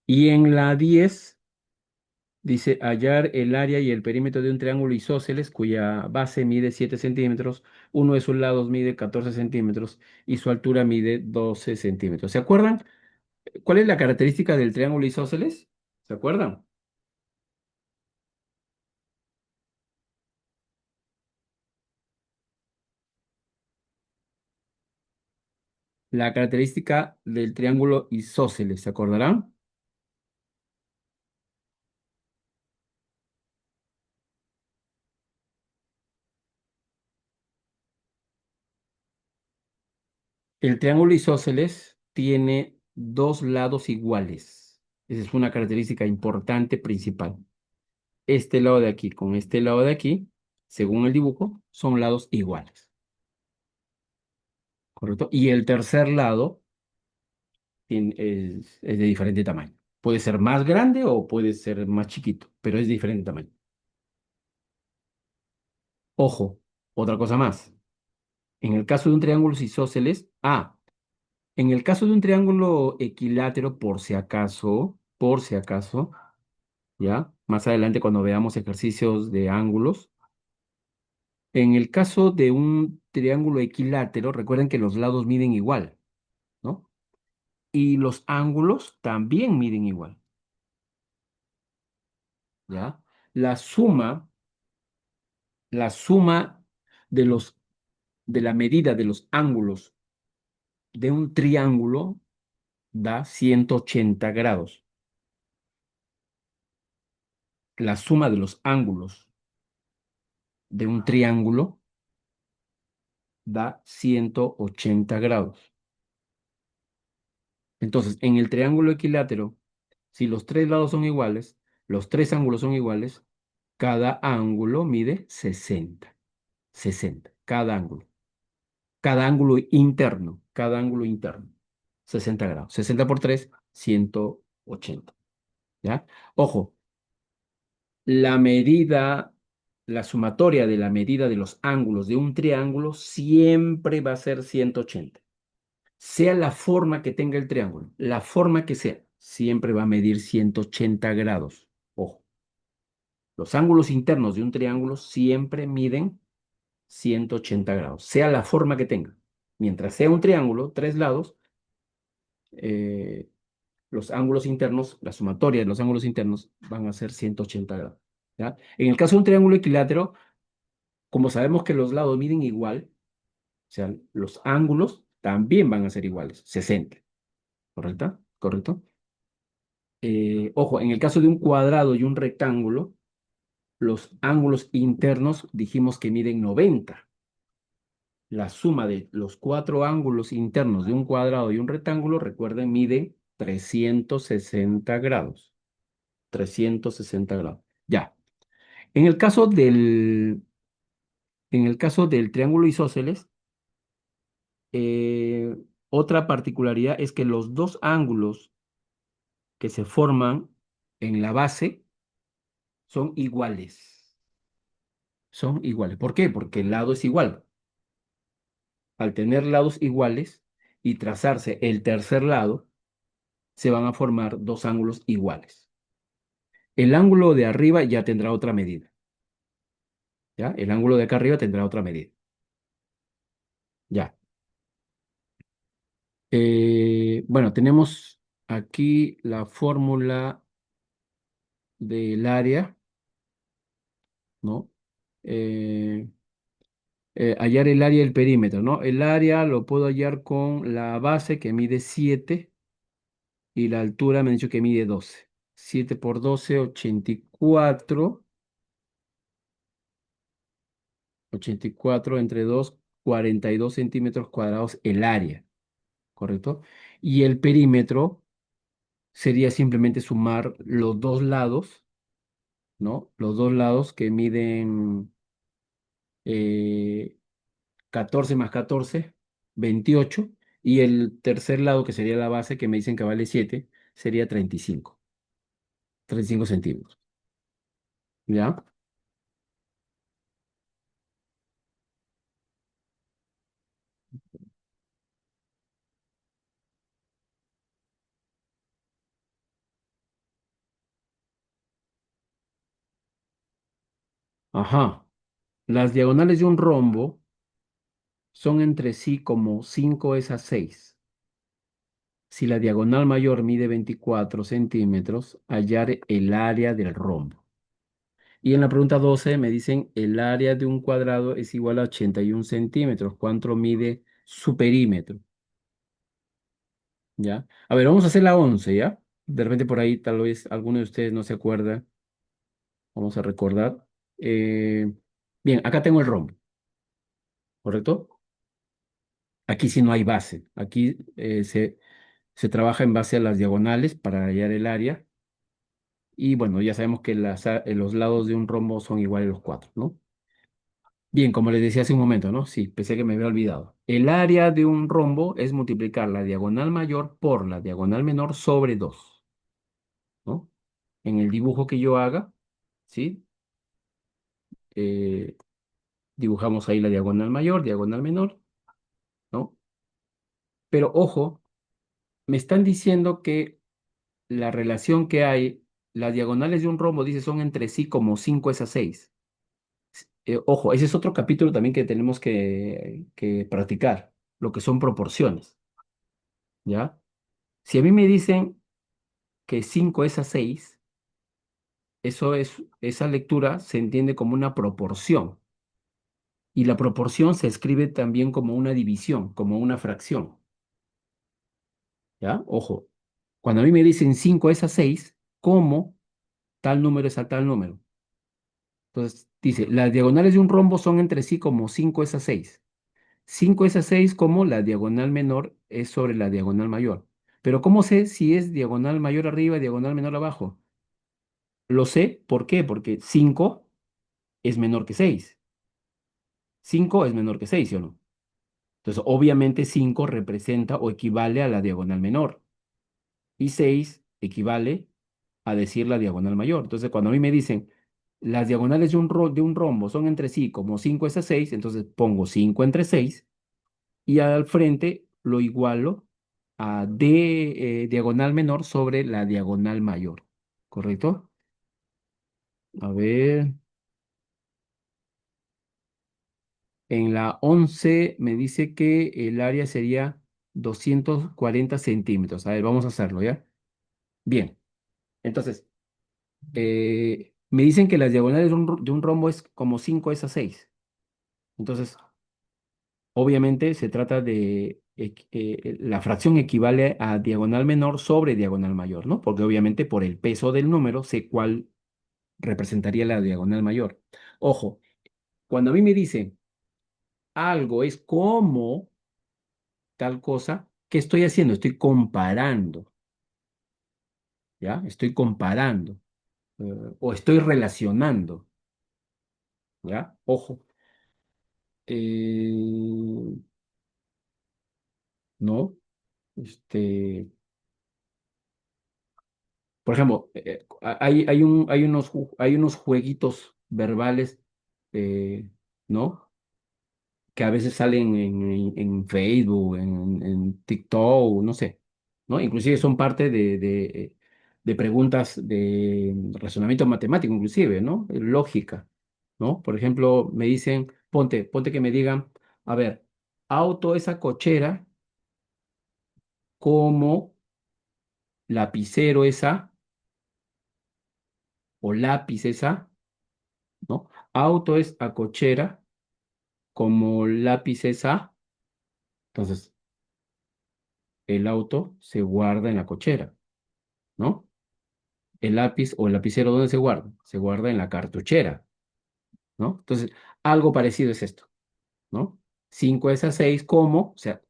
Y en la 10 dice hallar el área y el perímetro de un triángulo isósceles cuya base mide 7 centímetros, uno de sus lados mide 14 centímetros y su altura mide 12 centímetros. ¿Se acuerdan? ¿Cuál es la característica del triángulo isósceles? ¿Se acuerdan? La característica del triángulo isósceles, ¿se acordarán? El triángulo isósceles tiene dos lados iguales. Esa es una característica importante principal. Este lado de aquí con este lado de aquí, según el dibujo, son lados iguales, ¿correcto? Y el tercer lado es de diferente tamaño. Puede ser más grande o puede ser más chiquito, pero es de diferente tamaño. Ojo, otra cosa más. En el caso de un triángulo isósceles, en el caso de un triángulo equilátero, por si acaso, ¿ya? Más adelante cuando veamos ejercicios de ángulos. En el caso de un triángulo equilátero, recuerden que los lados miden igual, ¿no? Y los ángulos también miden igual, ¿ya? La suma, la suma de de la medida de los ángulos de un triángulo da 180 grados. La suma de los ángulos de un triángulo da 180 grados. Entonces, en el triángulo equilátero, si los tres lados son iguales, los tres ángulos son iguales, cada ángulo mide 60. 60, cada ángulo interno, 60 grados. 60 por 3, 180. ¿Ya? Ojo, la medida, la sumatoria de la medida de los ángulos de un triángulo siempre va a ser 180. Sea la forma que tenga el triángulo, la forma que sea, siempre va a medir 180 grados. Ojo, los ángulos internos de un triángulo siempre miden 180 grados, sea la forma que tenga. Mientras sea un triángulo, tres lados, eh, los ángulos internos, la sumatoria de los ángulos internos van a ser 180 grados. ¿Ya? En el caso de un triángulo equilátero, como sabemos que los lados miden igual, o sea, los ángulos también van a ser iguales, 60. ¿Correcto? ¿Correcto? Ojo, en el caso de un cuadrado y un rectángulo, los ángulos internos dijimos que miden 90. La suma de los cuatro ángulos internos de un cuadrado y un rectángulo, recuerden, mide 360 grados. 360 grados. Ya. En el caso en el caso del triángulo isósceles, eh, otra particularidad es que los dos ángulos que se forman en la base son iguales. Son iguales. ¿Por qué? Porque el lado es igual. Al tener lados iguales y trazarse el tercer lado, se van a formar dos ángulos iguales. El ángulo de arriba ya tendrá otra medida, ¿ya? El ángulo de acá arriba tendrá otra medida, ya. Bueno, tenemos aquí la fórmula del área, ¿no? Eh, hallar el área del perímetro, ¿no? El área lo puedo hallar con la base que mide 7 y la altura me han dicho que mide 12. 7 por 12, 84. 84 entre 2, 42 centímetros cuadrados el área, ¿correcto? Y el perímetro sería simplemente sumar los dos lados, ¿no? Los dos lados que miden eh, 14 más 14, 28, y el tercer lado, que sería la base, que me dicen que vale 7, sería 35 centímetros, ¿ya? Ajá. Las diagonales de un rombo son entre sí como 5 es a 6. Si la diagonal mayor mide 24 centímetros, hallar el área del rombo. Y en la pregunta 12 me dicen el área de un cuadrado es igual a 81 centímetros. ¿Cuánto mide su perímetro? ¿Ya? A ver, vamos a hacer la 11, ¿ya? De repente por ahí tal vez alguno de ustedes no se acuerda. Vamos a recordar. Eh, Bien, acá tengo el rombo, ¿correcto? Aquí sí no hay base. Aquí se trabaja en base a las diagonales para hallar el área. Y bueno, ya sabemos que los lados de un rombo son iguales los cuatro, ¿no? Bien, como les decía hace un momento, ¿no? Sí, pensé que me había olvidado. El área de un rombo es multiplicar la diagonal mayor por la diagonal menor sobre 2, ¿no? En el dibujo que yo haga, ¿sí? Eh, Dibujamos ahí la diagonal mayor, diagonal menor, ¿no? Pero ojo, me están diciendo que la relación que hay las diagonales de un rombo, dice, son entre sí como 5 es a 6. Ojo, ese es otro capítulo también que tenemos que practicar, lo que son proporciones, ¿ya? Si a mí me dicen que 5 es a 6, esa lectura se entiende como una proporción. Y la proporción se escribe también como una división, como una fracción, ¿ya? Ojo, cuando a mí me dicen 5 es a 6, ¿cómo tal número es a tal número? Entonces, dice, las diagonales de un rombo son entre sí como 5 es a 6. 5 es a 6 como la diagonal menor es sobre la diagonal mayor. Pero ¿cómo sé si es diagonal mayor arriba y diagonal menor abajo? Lo sé, ¿por qué? Porque 5 es menor que 6. 5 es menor que 6, ¿sí o no? Entonces, obviamente 5 representa o equivale a la diagonal menor y 6 equivale a decir la diagonal mayor. Entonces, cuando a mí me dicen las diagonales de un rombo son entre sí como 5 es a 6, entonces pongo 5 entre 6 y al frente lo igualo a d diagonal menor sobre la diagonal mayor. ¿Correcto? A ver, en la 11 me dice que el área sería 240 centímetros. A ver, vamos a hacerlo, ¿ya? Bien, entonces, me dicen que las diagonales de un rombo es como 5 es a 6. Entonces, obviamente se trata de, la fracción equivale a diagonal menor sobre diagonal mayor, ¿no? Porque obviamente por el peso del número sé cuál representaría la diagonal mayor. Ojo, cuando a mí me dicen algo es como tal cosa, ¿qué estoy haciendo? Estoy comparando, ¿ya? Estoy comparando, o estoy relacionando, ¿ya? Ojo. eh, ¿No? Este, por ejemplo, hay unos jueguitos verbales, eh, ¿no? Que a veces salen en Facebook, en TikTok, no sé, ¿no? Inclusive son parte de preguntas de razonamiento matemático, inclusive, ¿no? Lógica, ¿no? Por ejemplo, me dicen, ponte que me digan, a ver, auto esa cochera como lapicero esa o lápiz esa, ¿no? Auto es a cochera como lápiz esa, entonces el auto se guarda en la cochera, ¿no? El lápiz o el lapicero, ¿dónde se guarda? Se guarda en la cartuchera, ¿no? Entonces, algo parecido es esto, ¿no? 5 es a 6 como, o sea,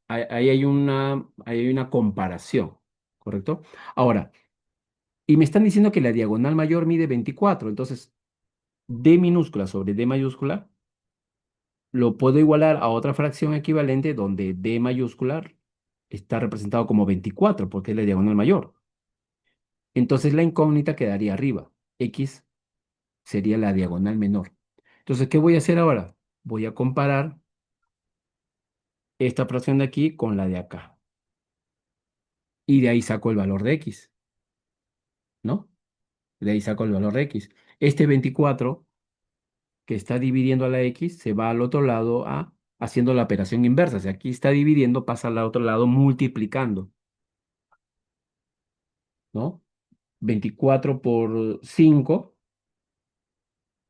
ahí hay una comparación, ¿correcto? Ahora, y me están diciendo que la diagonal mayor mide 24, entonces D minúscula sobre D mayúscula lo puedo igualar a otra fracción equivalente donde D mayúscula está representado como 24 porque es la diagonal mayor. Entonces la incógnita quedaría arriba. X sería la diagonal menor. Entonces, ¿qué voy a hacer ahora? Voy a comparar esta fracción de aquí con la de acá. Y de ahí saco el valor de X, ¿no? De ahí saco el valor de X. Este 24 que está dividiendo a la X se va al otro lado haciendo la operación inversa. Si aquí está dividiendo, pasa al otro lado multiplicando, ¿no? 24 por 5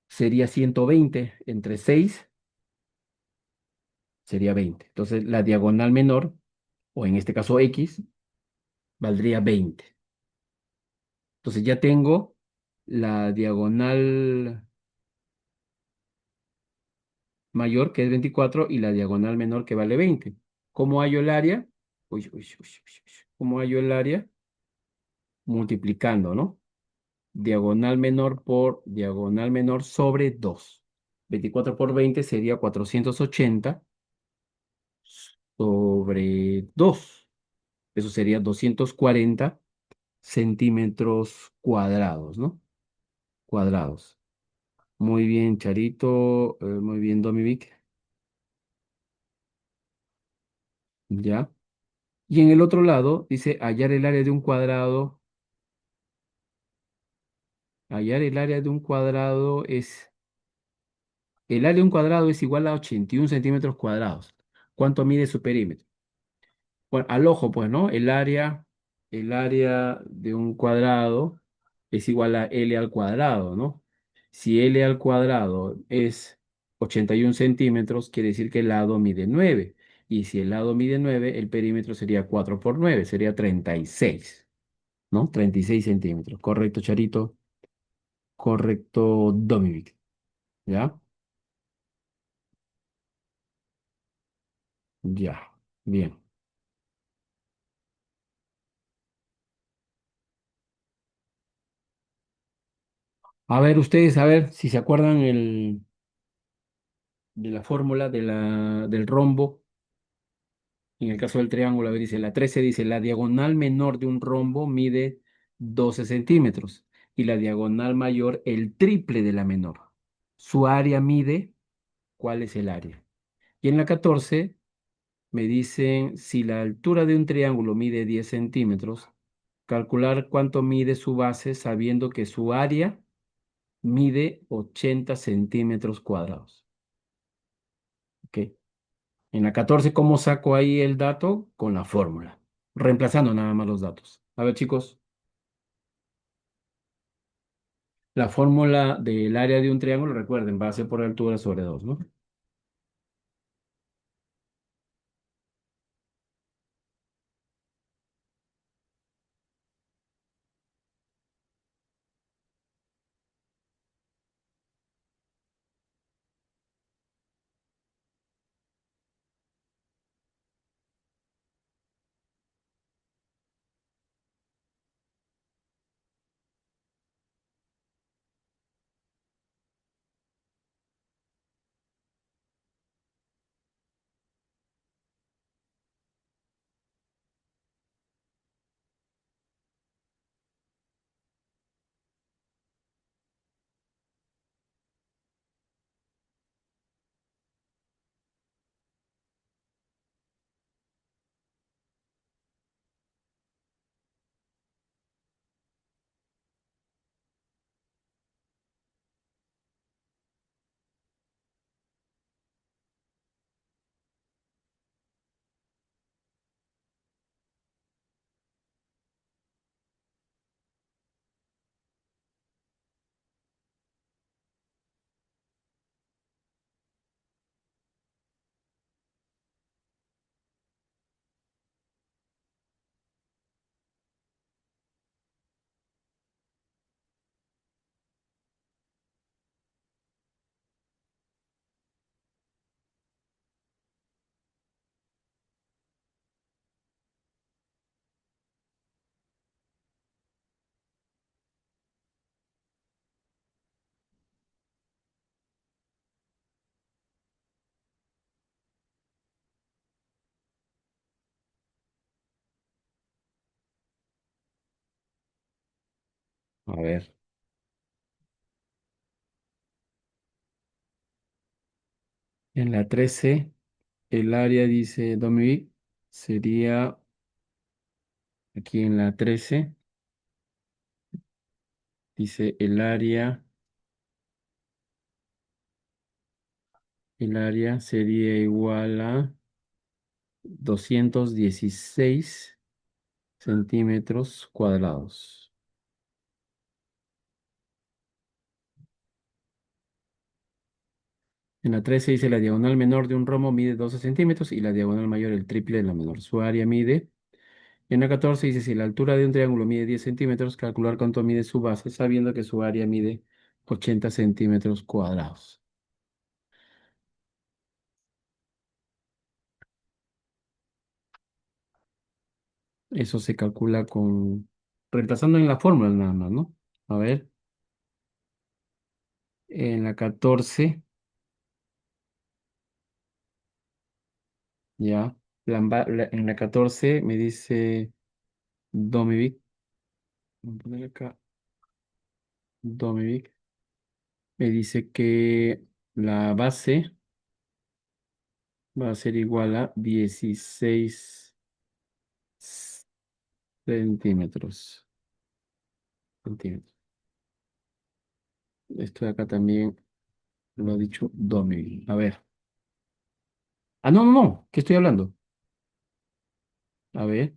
sería 120, entre 6 sería 20. Entonces la diagonal menor, o en este caso X, valdría 20. Entonces ya tengo la diagonal mayor, que es 24, y la diagonal menor, que vale 20. ¿Cómo hallo el área? Uy, uy, uy, uy, uy. ¿Cómo hallo el área? Multiplicando, ¿no? Diagonal menor por diagonal menor sobre 2. 24 por 20 sería 480 sobre 2. Eso sería 240 centímetros cuadrados, ¿no? Cuadrados. Muy bien, Charito. Muy bien, Domivic. ¿Ya? Y en el otro lado dice hallar el área de un cuadrado hallar el área de un cuadrado es, el área de un cuadrado es igual a 81 centímetros cuadrados. ¿Cuánto mide su perímetro? Bueno, al ojo, pues, ¿no? El área de un cuadrado es igual a L al cuadrado, ¿no? Si L al cuadrado es 81 centímetros, quiere decir que el lado mide 9. Y si el lado mide 9, el perímetro sería 4 por 9, sería 36, ¿no? 36 centímetros. Correcto, Charito. Correcto, Dominic. ¿Ya? Ya. Bien. A ver, ustedes, a ver si se acuerdan de la fórmula del rombo. En el caso del triángulo, a ver, dice la 13 dice la diagonal menor de un rombo mide 12 centímetros y la diagonal mayor el triple de la menor. Su área mide, ¿cuál es el área? Y en la 14 me dicen si la altura de un triángulo mide 10 centímetros, calcular cuánto mide su base sabiendo que su área mide 80 centímetros cuadrados. ¿Ok? En la 14, ¿cómo saco ahí el dato? Con la fórmula, reemplazando nada más los datos. A ver, chicos, la fórmula del área de un triángulo, recuerden, base por altura sobre 2, ¿no? A ver, en la 13, el área dice Dominic, sería aquí en la 13, dice el área sería igual a 216 centímetros cuadrados. En la 13 dice la diagonal menor de un romo mide 12 centímetros y la diagonal mayor el triple de la menor. Su área mide. En la 14 dice si la altura de un triángulo mide 10 centímetros, calcular cuánto mide su base, sabiendo que su área mide 80 centímetros cuadrados. Eso se calcula reemplazando en la fórmula nada más, ¿no? A ver, en la 14 ya, en la 14 me dice Domivic, voy a poner acá, Domivic, me dice que la base va a ser igual a 16 centímetros. Centímetros. Esto de acá también lo ha dicho Domi. A ver. Ah, no, no, no. ¿Qué estoy hablando? A ver.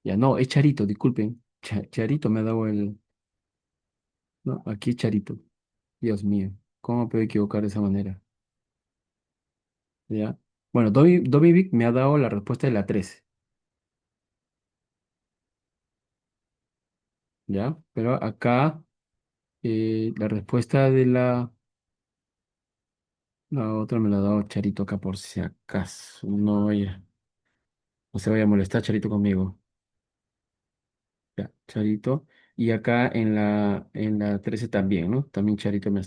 Ya no, es Charito, disculpen. Charito me ha dado el. No, aquí es Charito. Dios mío. ¿Cómo me puedo equivocar de esa manera? ¿Ya? Bueno, Domivic me ha dado la respuesta de la 13. ¿Ya? Pero acá la respuesta de la otra me la ha dado Charito acá por si acaso. No, vaya, no se vaya a molestar Charito conmigo. Ya, Charito. Y acá en la 13 también, ¿no? También Charito me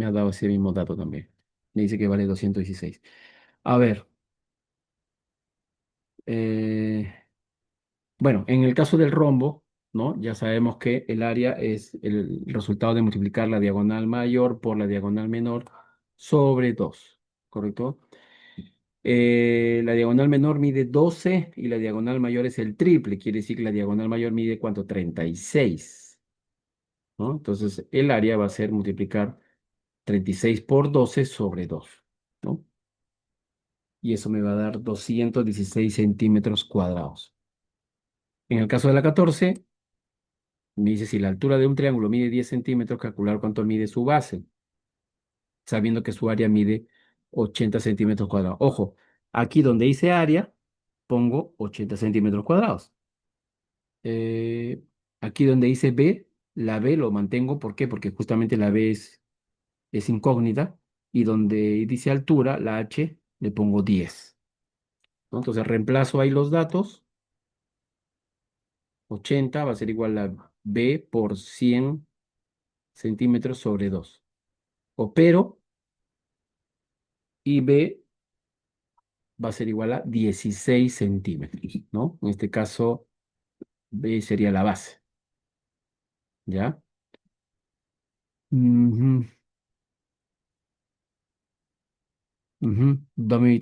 ha dado ese mismo dato también. Me dice que vale 216. A ver, eh, bueno, en el caso del rombo, ¿no? Ya sabemos que el área es el resultado de multiplicar la diagonal mayor por la diagonal menor sobre 2, ¿correcto? La diagonal menor mide 12 y la diagonal mayor es el triple, quiere decir que la diagonal mayor mide ¿cuánto? 36, ¿no? Entonces el área va a ser multiplicar 36 por 12 sobre 2, ¿no? Y eso me va a dar 216 centímetros cuadrados. En el caso de la 14, me dice si la altura de un triángulo mide 10 centímetros, calcular cuánto mide su base, sabiendo que su área mide 80 centímetros cuadrados. Ojo, aquí donde dice área, pongo 80 centímetros cuadrados. Eh, Aquí donde dice B, la B lo mantengo. ¿Por qué? Porque justamente la B es incógnita. Y donde dice altura, la H, le pongo 10, ¿no? Entonces reemplazo ahí los datos. 80 va a ser igual a B por 100 centímetros sobre 2. Opero y B va a ser igual a 16 centímetros, ¿no? En este caso, B sería la base, ¿ya? Ujú, ujú. Dominic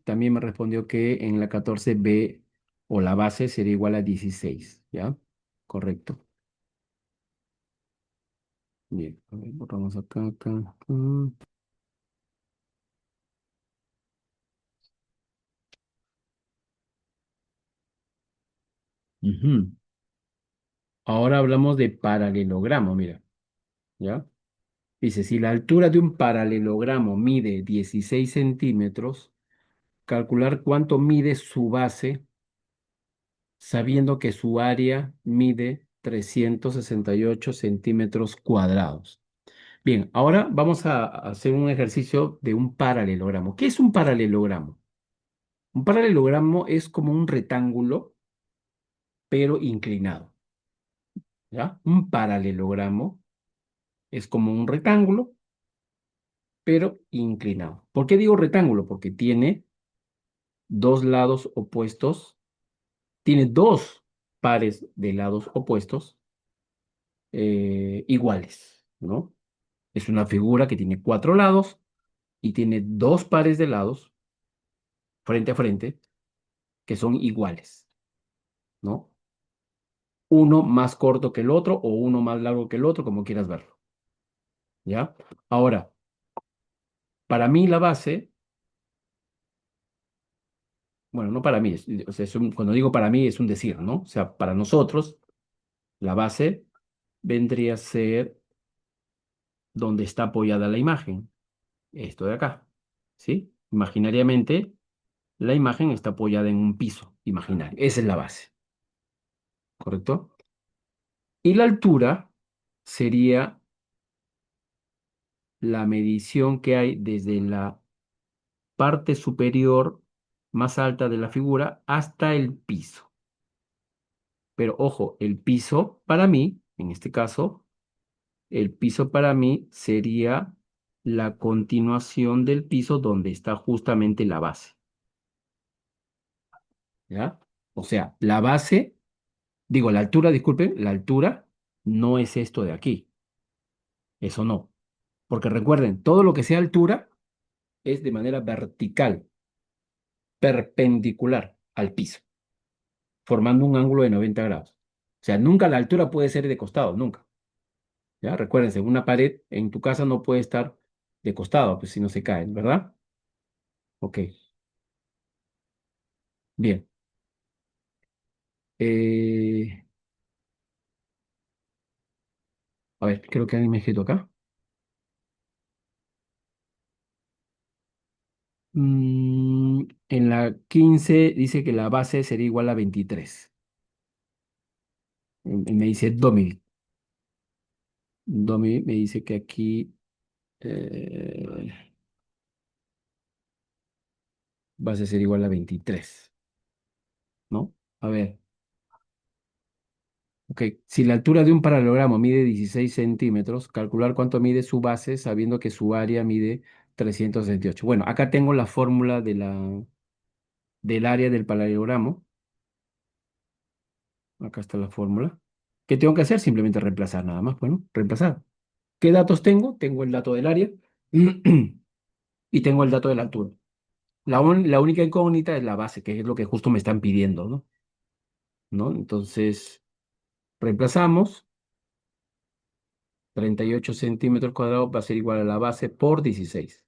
también me respondió que en la 14 B o la base sería igual a 16, ¿ya? Correcto. Bien, a ver, borramos acá, acá, acá. Ujú. Ahora hablamos de paralelogramo, mira, ¿ya? Dice, si la altura de un paralelogramo mide 16 centímetros, calcular cuánto mide su base sabiendo que su área mide 368 centímetros cuadrados. Bien, ahora vamos a hacer un ejercicio de un paralelogramo. ¿Qué es un paralelogramo? Un paralelogramo es como un rectángulo, pero inclinado, ¿ya? Un paralelogramo es como un rectángulo, pero inclinado. ¿Por qué digo rectángulo? Porque tiene dos lados opuestos, tiene dos pares de lados opuestos iguales, ¿no? Es una figura que tiene cuatro lados y tiene dos pares de lados frente a frente que son iguales, ¿no? Uno más corto que el otro o uno más largo que el otro, como quieras verlo, ¿ya? Ahora, para mí la base, bueno, no para mí, o sea, cuando digo para mí es un decir, ¿no? O sea, para nosotros, la base vendría a ser donde está apoyada la imagen, esto de acá, ¿sí? Imaginariamente, la imagen está apoyada en un piso imaginario, esa es la base, ¿correcto? Y la altura sería la medición que hay desde la parte superior más alta de la figura hasta el piso. Pero ojo, el piso para mí, en este caso, el piso para mí sería la continuación del piso donde está justamente la base, ¿ya? O sea, la base, digo, la altura, disculpen, la altura no es esto de aquí, eso no. Porque recuerden, todo lo que sea altura es de manera vertical, perpendicular al piso. formando un ángulo de 90 grados. O sea, nunca la altura puede ser de costado, nunca. ¿Ya? Recuérdense, una pared en tu casa no puede estar de costado, pues si no se cae, ¿verdad? Ok, bien. Eh, a ver, creo que alguien me ha escrito acá. En la 15 dice que la base sería igual a 23. Y me dice Domi. Domi me dice que aquí eh, base ser igual a 23, ¿no? A ver, ok. Si la altura de un paralelogramo mide 16 centímetros, calcular cuánto mide su base sabiendo que su área mide 368. Bueno, acá tengo la fórmula del área del paralelogramo. Acá está la fórmula. ¿Qué tengo que hacer? Simplemente reemplazar nada más. Bueno, reemplazar. ¿Qué datos tengo? Tengo el dato del área y tengo el dato de la altura. La única incógnita es la base, que es lo que justo me están pidiendo, ¿no? ¿No? Entonces, reemplazamos. 38 centímetros cuadrados va a ser igual a la base por 16.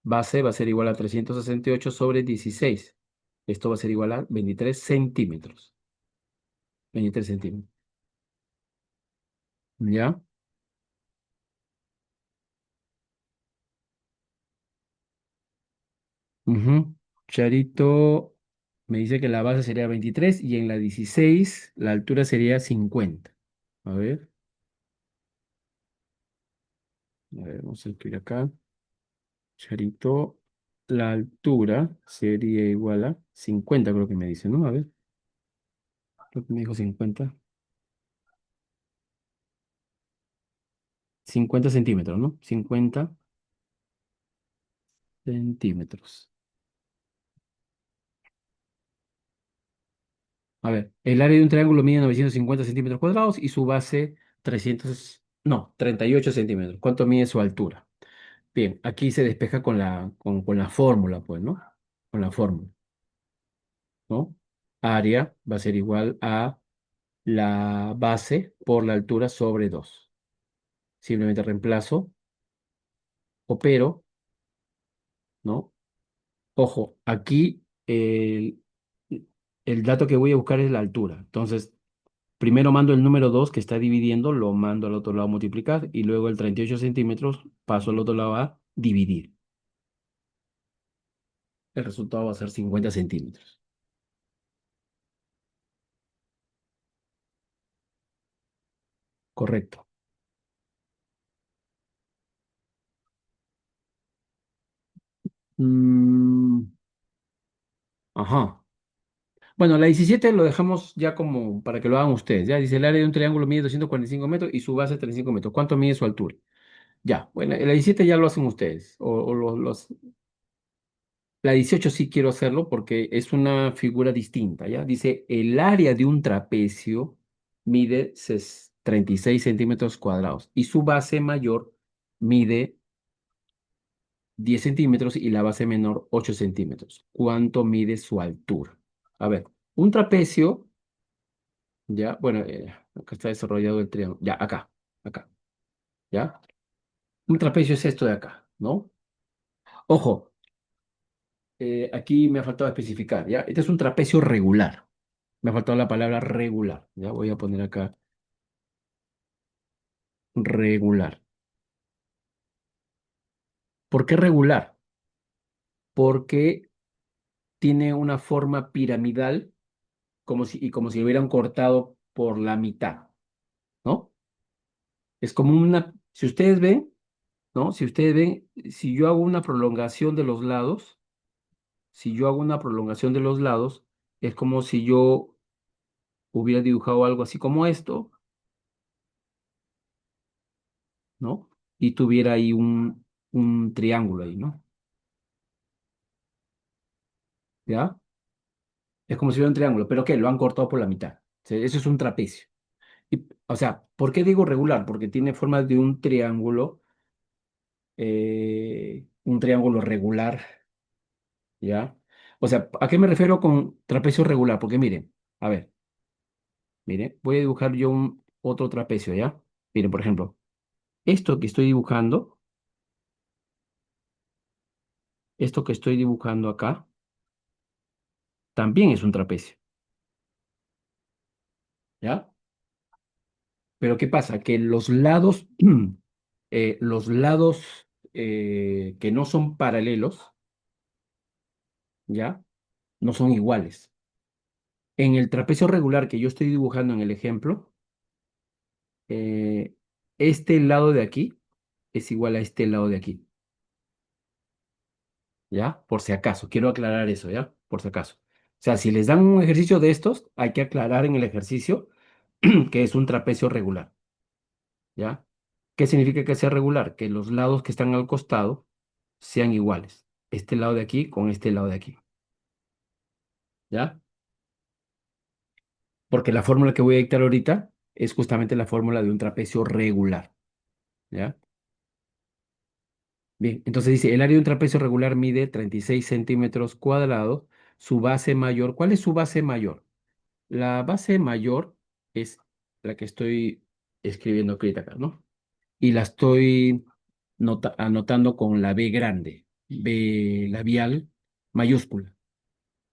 Base va a ser igual a 368 sobre 16. Esto va a ser igual a 23 centímetros. 23 centímetros. ¿Ya? Ujú. Charito me dice que la base sería 23 y en la 16 la altura sería 50. A ver, vamos a escribir acá. Charito, la altura sería igual a 50, creo que me dice, ¿no? A ver, creo que me dijo 50. 50 centímetros, ¿no? 50 centímetros. A ver, el área de un triángulo mide 950 centímetros cuadrados y su base 300, no, 38 centímetros. ¿Cuánto mide su altura? Bien, aquí se despeja con la fórmula, pues, ¿no? Con la fórmula, ¿no? Área va a ser igual a la base por la altura sobre 2. Simplemente reemplazo, opero, ¿no? Ojo, aquí el dato que voy a buscar es la altura. Entonces, primero mando el número 2 que está dividiendo, lo mando al otro lado a multiplicar y luego el 38 centímetros paso al otro lado a dividir. El resultado va a ser 50 centímetros. Correcto. Mm, ajá. Bueno, la 17 lo dejamos ya como para que lo hagan ustedes. Ya dice el área de un triángulo mide 245 metros y su base 35 metros. ¿Cuánto mide su altura? Ya, bueno, la 17 ya lo hacen ustedes. La 18 sí quiero hacerlo porque es una figura distinta, ¿ya? Dice, el área de un trapecio mide 36 centímetros cuadrados y su base mayor mide 10 centímetros y la base menor 8 centímetros. ¿Cuánto mide su altura? A ver, un trapecio, ¿ya? Bueno, acá está desarrollado el triángulo. Ya, acá, ¿ya? Un trapecio es esto de acá, ¿no? Ojo, aquí me ha faltado especificar, ¿ya? Este es un trapecio regular. Me ha faltado la palabra regular. Ya voy a poner acá regular. ¿Por qué regular? Porque tiene una forma piramidal como si lo hubieran cortado por la mitad, ¿no? Es como si ustedes ven, ¿no? Si ustedes ven, si yo hago una prolongación de los lados, si yo hago una prolongación de los lados, es como si yo hubiera dibujado algo así como esto, ¿no? Y tuviera ahí un triángulo ahí, ¿no? ¿Ya? Es como si hubiera un triángulo, pero ¿qué? Lo han cortado por la mitad. O sea, eso es un trapecio. O sea, ¿por qué digo regular? Porque tiene forma de un triángulo regular, ¿ya? O sea, ¿a qué me refiero con trapecio regular? Porque miren, a ver, miren, voy a dibujar yo otro trapecio, ¿ya? Miren, por ejemplo, esto que estoy dibujando, esto que estoy dibujando acá, también es un trapecio, ¿ya? Pero ¿qué pasa? Que los lados que no son paralelos, ¿ya? No son iguales. En el trapecio regular que yo estoy dibujando en el ejemplo, eh, este lado de aquí es igual a este lado de aquí, ¿ya? Por si acaso, quiero aclarar eso, ¿ya? Por si acaso. O sea, si les dan un ejercicio de estos, hay que aclarar en el ejercicio que es un trapecio regular, ¿ya? ¿Qué significa que sea regular? Que los lados que están al costado sean iguales. Este lado de aquí con este lado de aquí, ¿ya? Porque la fórmula que voy a dictar ahorita es justamente la fórmula de un trapecio regular, ¿ya? Bien, entonces dice, el área de un trapecio regular mide 36 centímetros cuadrados. Su base mayor, ¿cuál es su base mayor? La base mayor es la que estoy escribiendo ahorita acá, ¿no? Y la estoy anotando con la B grande, B labial mayúscula,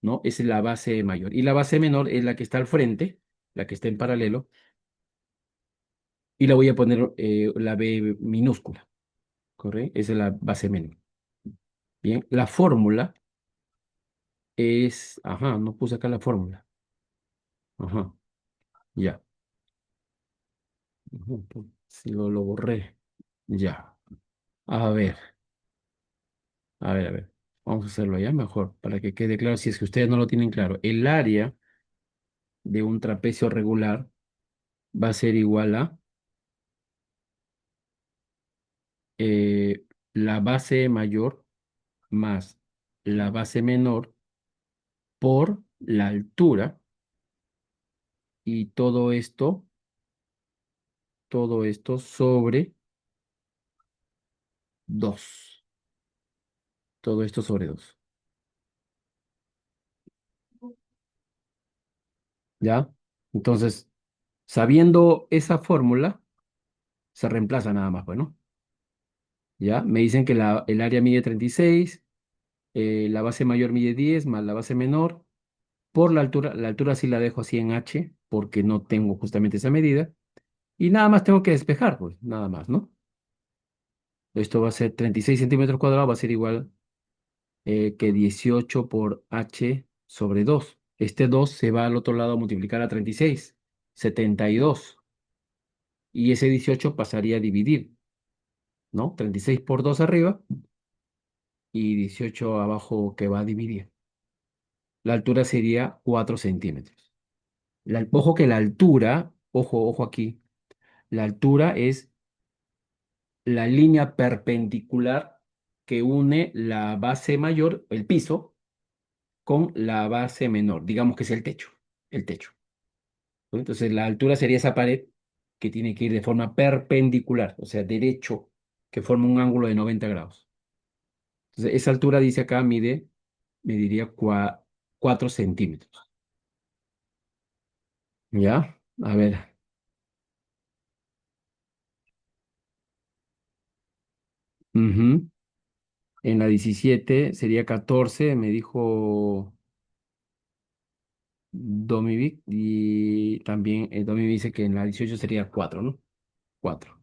¿no? Esa es la base mayor. Y la base menor es la que está al frente, la que está en paralelo, y la voy a poner la B minúscula, ¿correcto? Esa es la base menor. Bien, la fórmula es, ajá, no puse acá la fórmula. Ajá, ya. Ujú, si lo borré. Ya. A ver, a ver. Vamos a hacerlo ya mejor, para que quede claro, si es que ustedes no lo tienen claro. El área de un trapecio regular va a ser igual a eh, la base mayor más la base menor por la altura y todo esto sobre 2. Todo esto sobre 2. ¿Ya? Entonces, sabiendo esa fórmula, se reemplaza nada más, bueno. ¿Ya? Me dicen que el área mide 36, la base mayor mide 10 más la base menor. Por la altura sí la dejo así en H, porque no tengo justamente esa medida. Y nada más tengo que despejar, pues, nada más, ¿no? Esto va a ser 36 centímetros cuadrados, va a ser igual que 18 por H sobre 2. Este 2 se va al otro lado a multiplicar a 36, 72. Y ese 18 pasaría a dividir, ¿no? 36 por 2 arriba y 18 abajo que va a dividir. La altura sería 4 centímetros. Ojo que la altura, ojo aquí, la altura es la línea perpendicular que une la base mayor, el piso, con la base menor, digamos que es el techo. ¿No? Entonces la altura sería esa pared que tiene que ir de forma perpendicular, o sea, derecho, que forma un ángulo de 90 grados. Entonces esa altura dice acá mediría 4 centímetros. ¿Ya? A ver. Ujú. En la 17 sería 14, me dijo Domivic, y también Domivic dice que en la 18 sería 4, ¿no? 4.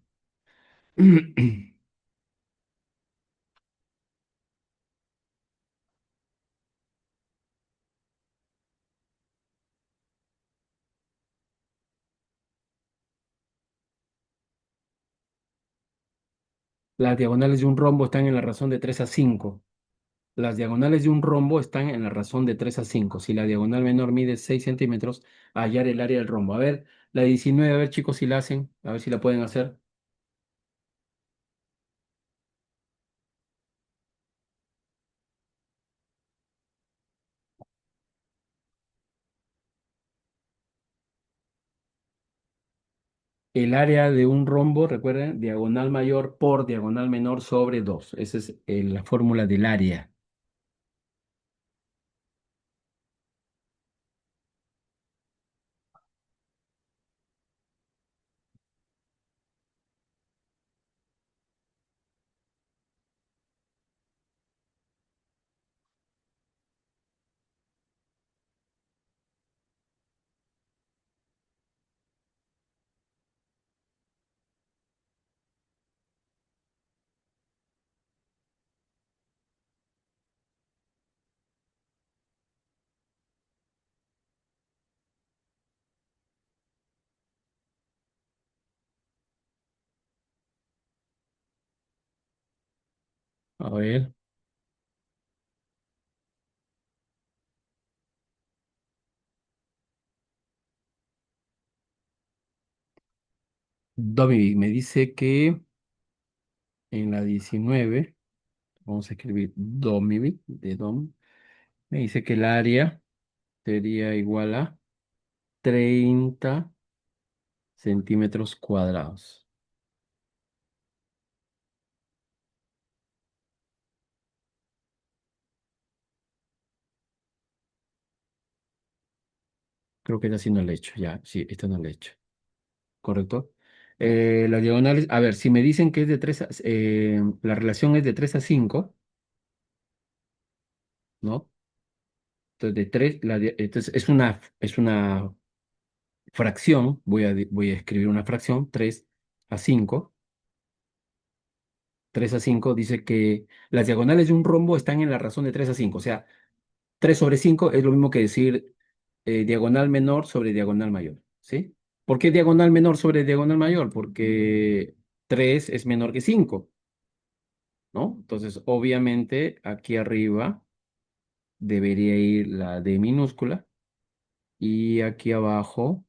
Las diagonales de un rombo están en la razón de 3 a 5. Las diagonales de un rombo están en la razón de 3 a 5. Si la diagonal menor mide 6 centímetros, hallar el área del rombo. A ver, la 19, a ver chicos si la hacen, a ver si la pueden hacer. El área de un rombo, recuerden, diagonal mayor por diagonal menor sobre 2. Esa es la fórmula del área. A ver. 2 me dice que en la 19 vamos a escribir 2 de DOM, me dice que el área sería igual a 30 centímetros cuadrados. Creo que esta sí no la he hecho, ya, sí, esta no la he hecho, ¿correcto? Las diagonales, a ver, si me dicen que es de 3 la relación es de 3 a 5, ¿no? Entonces, entonces es una fracción, voy a escribir una fracción, 3 a 5. 3 a 5 dice que las diagonales de un rombo están en la razón de 3 a 5. O sea, 3 sobre 5 es lo mismo que decir diagonal menor sobre diagonal mayor. ¿Sí? ¿Por qué diagonal menor sobre diagonal mayor? Porque 3 es menor que 5, ¿no? Entonces, obviamente, aquí arriba debería ir la D minúscula y aquí abajo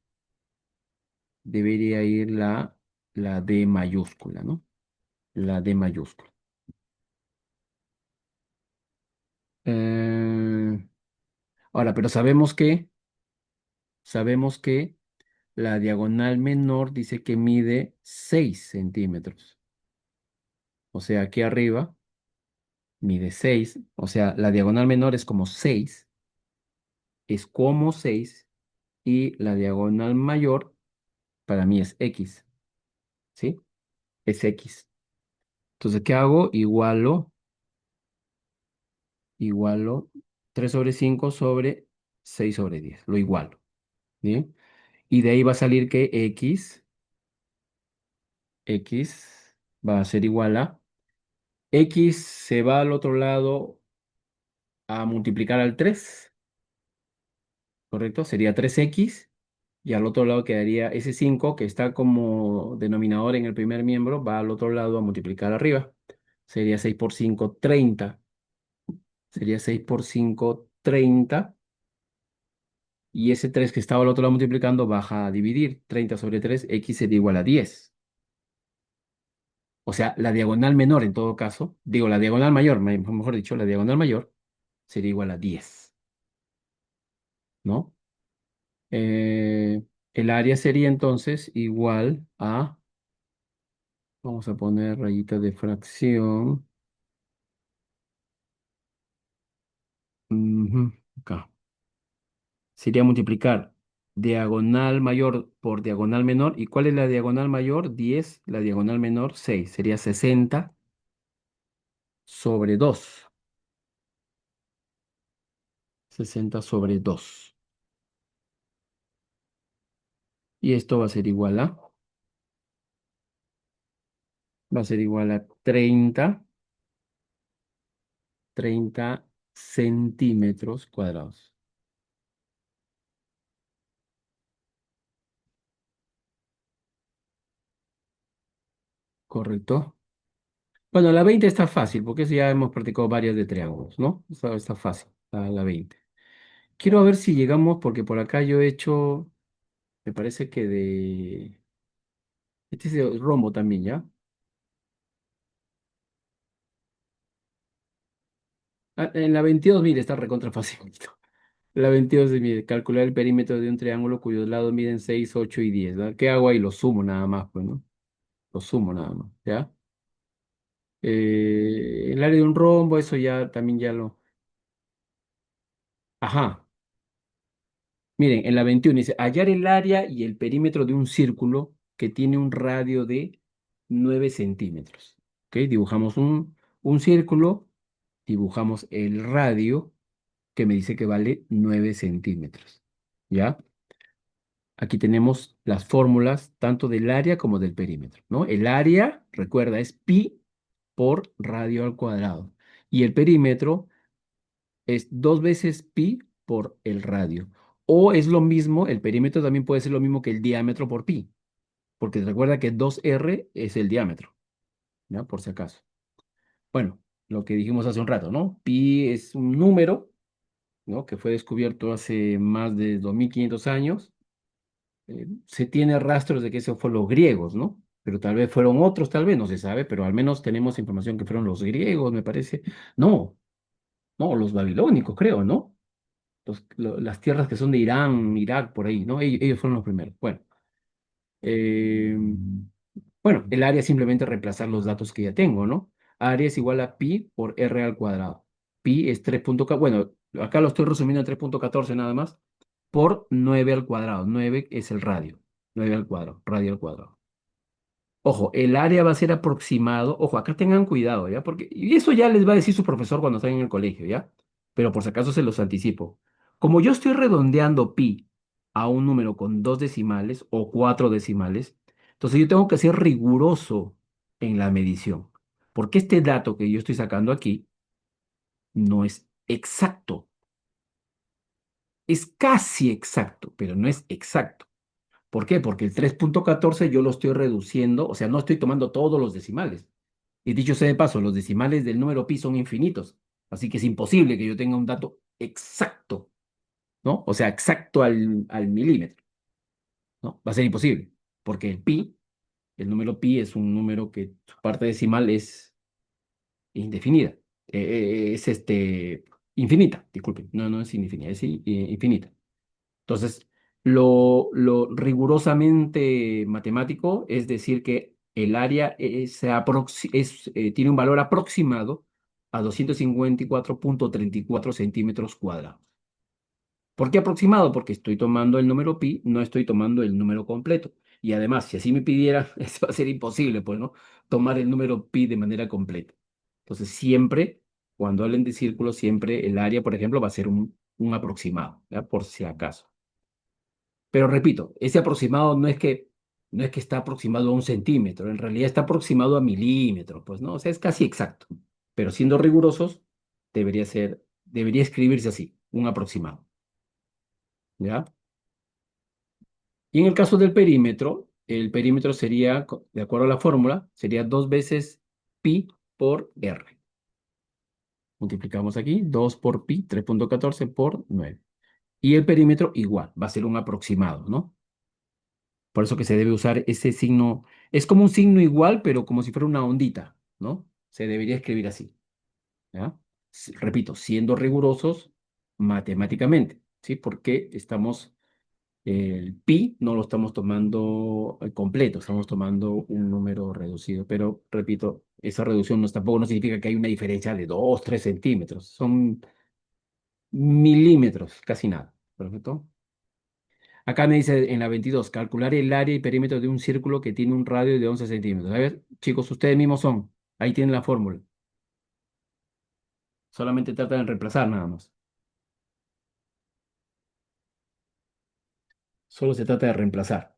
debería ir la D mayúscula, ¿no? La D mayúscula. Eh, ahora, pero sabemos que la diagonal menor dice que mide 6 centímetros. O sea, aquí arriba mide 6. O sea, la diagonal menor es como 6 y la diagonal mayor para mí es X, ¿sí? Es X. Entonces, ¿qué hago? Igualo 3 sobre 5 sobre 6 sobre 10. Lo igualo, ¿bien? Y de ahí va a salir que X va a ser igual a X se va al otro lado a multiplicar al 3, ¿correcto? Sería 3X y al otro lado quedaría ese 5 que está como denominador en el primer miembro, va al otro lado a multiplicar arriba. Sería 6 por 5 30. Sería 6 por 5 30 y ese 3 que estaba al otro lado multiplicando baja a dividir. 30 sobre 3, X sería igual a 10. O sea, la diagonal menor en todo caso, digo, la diagonal mayor, mejor dicho, la diagonal mayor sería igual a 10, ¿no? Eh, el área sería entonces igual a, vamos a poner rayita de fracción. Ujú, acá. Sería multiplicar diagonal mayor por diagonal menor. ¿Y cuál es la diagonal mayor? 10, la diagonal menor 6. Sería 60 sobre 2. 60 sobre 2. Y esto va a ser igual a 30 centímetros cuadrados. ¿Correcto? Bueno, la 20 está fácil, porque eso ya hemos practicado varias de triángulos, ¿no? Está fácil, la 20. Quiero ver si llegamos, porque por acá yo he hecho, me parece que este es de rombo también, ¿ya? En la 22, mire, está recontra facilito. La 22, mire, calcular el perímetro de un triángulo cuyos lados miden 6, 8 y 10, ¿no? ¿Qué hago ahí? Lo sumo nada más, pues, ¿no? Lo sumo nada más, ¿ya? El área de un rombo, eso ya también ya lo... Ajá. Miren, en la 21 dice, hallar el área y el perímetro de un círculo que tiene un radio de 9 centímetros. ¿Ok? Dibujamos un círculo, dibujamos el radio que me dice que vale 9 centímetros. ¿Ya? Aquí tenemos las fórmulas tanto del área como del perímetro, ¿no? El área, recuerda, es pi por radio al cuadrado. Y el perímetro es 2 veces pi por el radio. O es lo mismo, el perímetro también puede ser lo mismo que el diámetro por pi, porque recuerda que 2R es el diámetro, ¿ya? Por si acaso. Bueno, lo que dijimos hace un rato, ¿no? Pi es un número, ¿no? Que fue descubierto hace más de 2500 años. Se tiene rastros de que esos fueron los griegos, ¿no? Pero tal vez fueron otros, tal vez no se sabe, pero al menos tenemos información que fueron los griegos, me parece. No, no, los babilónicos, creo, ¿no? Las tierras que son de Irán, Irak, por ahí, ¿no? Ellos fueron los primeros. Eh, bueno, el área es simplemente reemplazar los datos que ya tengo, ¿no? Área es igual a pi por r al cuadrado. Pi es 3. Bueno, acá lo estoy resumiendo en 3,14 nada más, por 9 al cuadrado. 9 es el radio. 9 al cuadrado, radio al cuadrado. Ojo, el área va a ser aproximado. Ojo, acá tengan cuidado, ¿ya? Porque y eso ya les va a decir su profesor cuando estén en el colegio, ¿ya? Pero por si acaso se los anticipo. Como yo estoy redondeando pi a un número con dos decimales o cuatro decimales, entonces yo tengo que ser riguroso en la medición. Porque este dato que yo estoy sacando aquí no es exacto. Es casi exacto, pero no es exacto. ¿Por qué? Porque el 3,14 yo lo estoy reduciendo, o sea, no estoy tomando todos los decimales. Y dicho sea de paso, los decimales del número pi son infinitos, así que es imposible que yo tenga un dato exacto, ¿no? O sea, exacto al milímetro, ¿no? Va a ser imposible, porque el número pi es un número que su parte decimal es indefinida, es infinita, disculpen, no, no es indefinida, es infinita. Entonces, lo rigurosamente matemático es decir que el área tiene un valor aproximado a 254,34 centímetros cuadrados. ¿Por qué aproximado? Porque estoy tomando el número pi, no estoy tomando el número completo. Y además, si así me pidiera, eso va a ser imposible, pues, ¿no? Tomar el número pi de manera completa. Entonces, siempre, cuando hablen de círculos, siempre el área, por ejemplo, va a ser un aproximado, ¿ya? Por si acaso. Pero repito, ese aproximado no es que está aproximado a un centímetro, en realidad está aproximado a milímetros, pues no, o sea, es casi exacto. Pero siendo rigurosos, debería escribirse así, un aproximado, ¿ya? Y en el caso del perímetro, el perímetro sería, de acuerdo a la fórmula, sería dos veces pi por r. Multiplicamos aquí, 2 por pi, 3,14 por 9. Y el perímetro igual, va a ser un aproximado, ¿no? Por eso que se debe usar ese signo. Es como un signo igual, pero como si fuera una ondita, ¿no? Se debería escribir así, ¿ya? Repito, siendo rigurosos matemáticamente, ¿sí? Porque el pi no lo estamos tomando completo, estamos tomando un número reducido. Pero, repito, esa reducción tampoco no significa que hay una diferencia de 2, 3 centímetros. Son milímetros, casi nada. ¿Perfecto? Acá me dice en la 22 calcular el área y perímetro de un círculo que tiene un radio de 11 centímetros. A ver, chicos, ustedes mismos son. Ahí tienen la fórmula. Solamente tratan de reemplazar nada más. Solo se trata de reemplazar.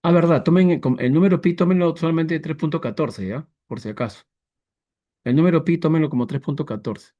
Ah, verdad, tomen el número pi, tómenlo solamente 3,14, ¿ya? Por si acaso. El número pi, tómenlo como 3,14.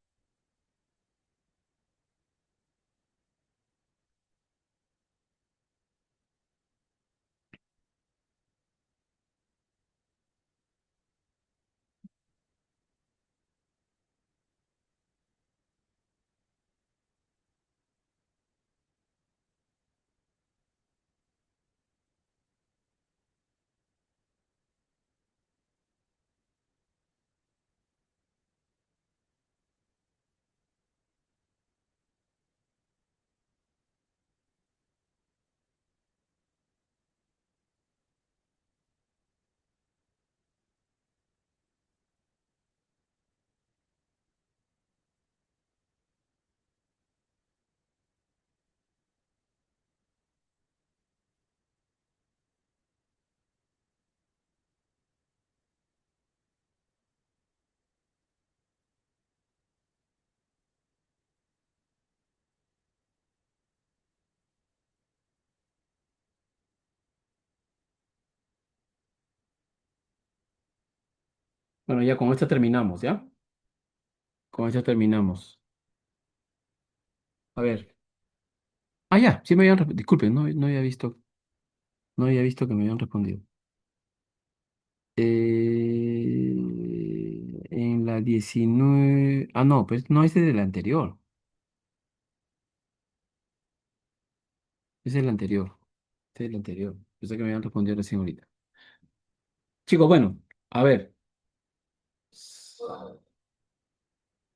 Bueno, ya con esta terminamos, ¿ya? Con esta terminamos. A ver. Ah, ya, sí me habían respondido. Disculpen, no había visto que me habían respondido. En la 19. Ah, no, pues no, ese es del anterior. Ese es el anterior. Ese es el anterior. Pensé que me habían respondido recién ahorita. Chicos, bueno, a ver.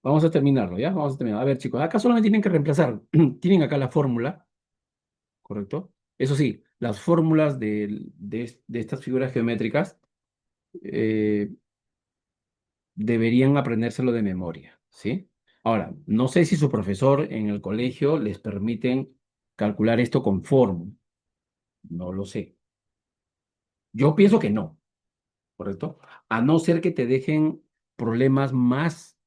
Vamos a terminarlo, ¿ya? Vamos a terminar. A ver, chicos, acá solamente tienen que reemplazar. Tienen acá la fórmula, ¿correcto? Eso sí, las fórmulas de estas figuras geométricas eh, deberían aprendérselo de memoria, ¿sí? Ahora, no sé si su profesor en el colegio les permiten calcular esto con fórmula. No lo sé. Yo pienso que no, ¿correcto? A no ser que te dejen problemas más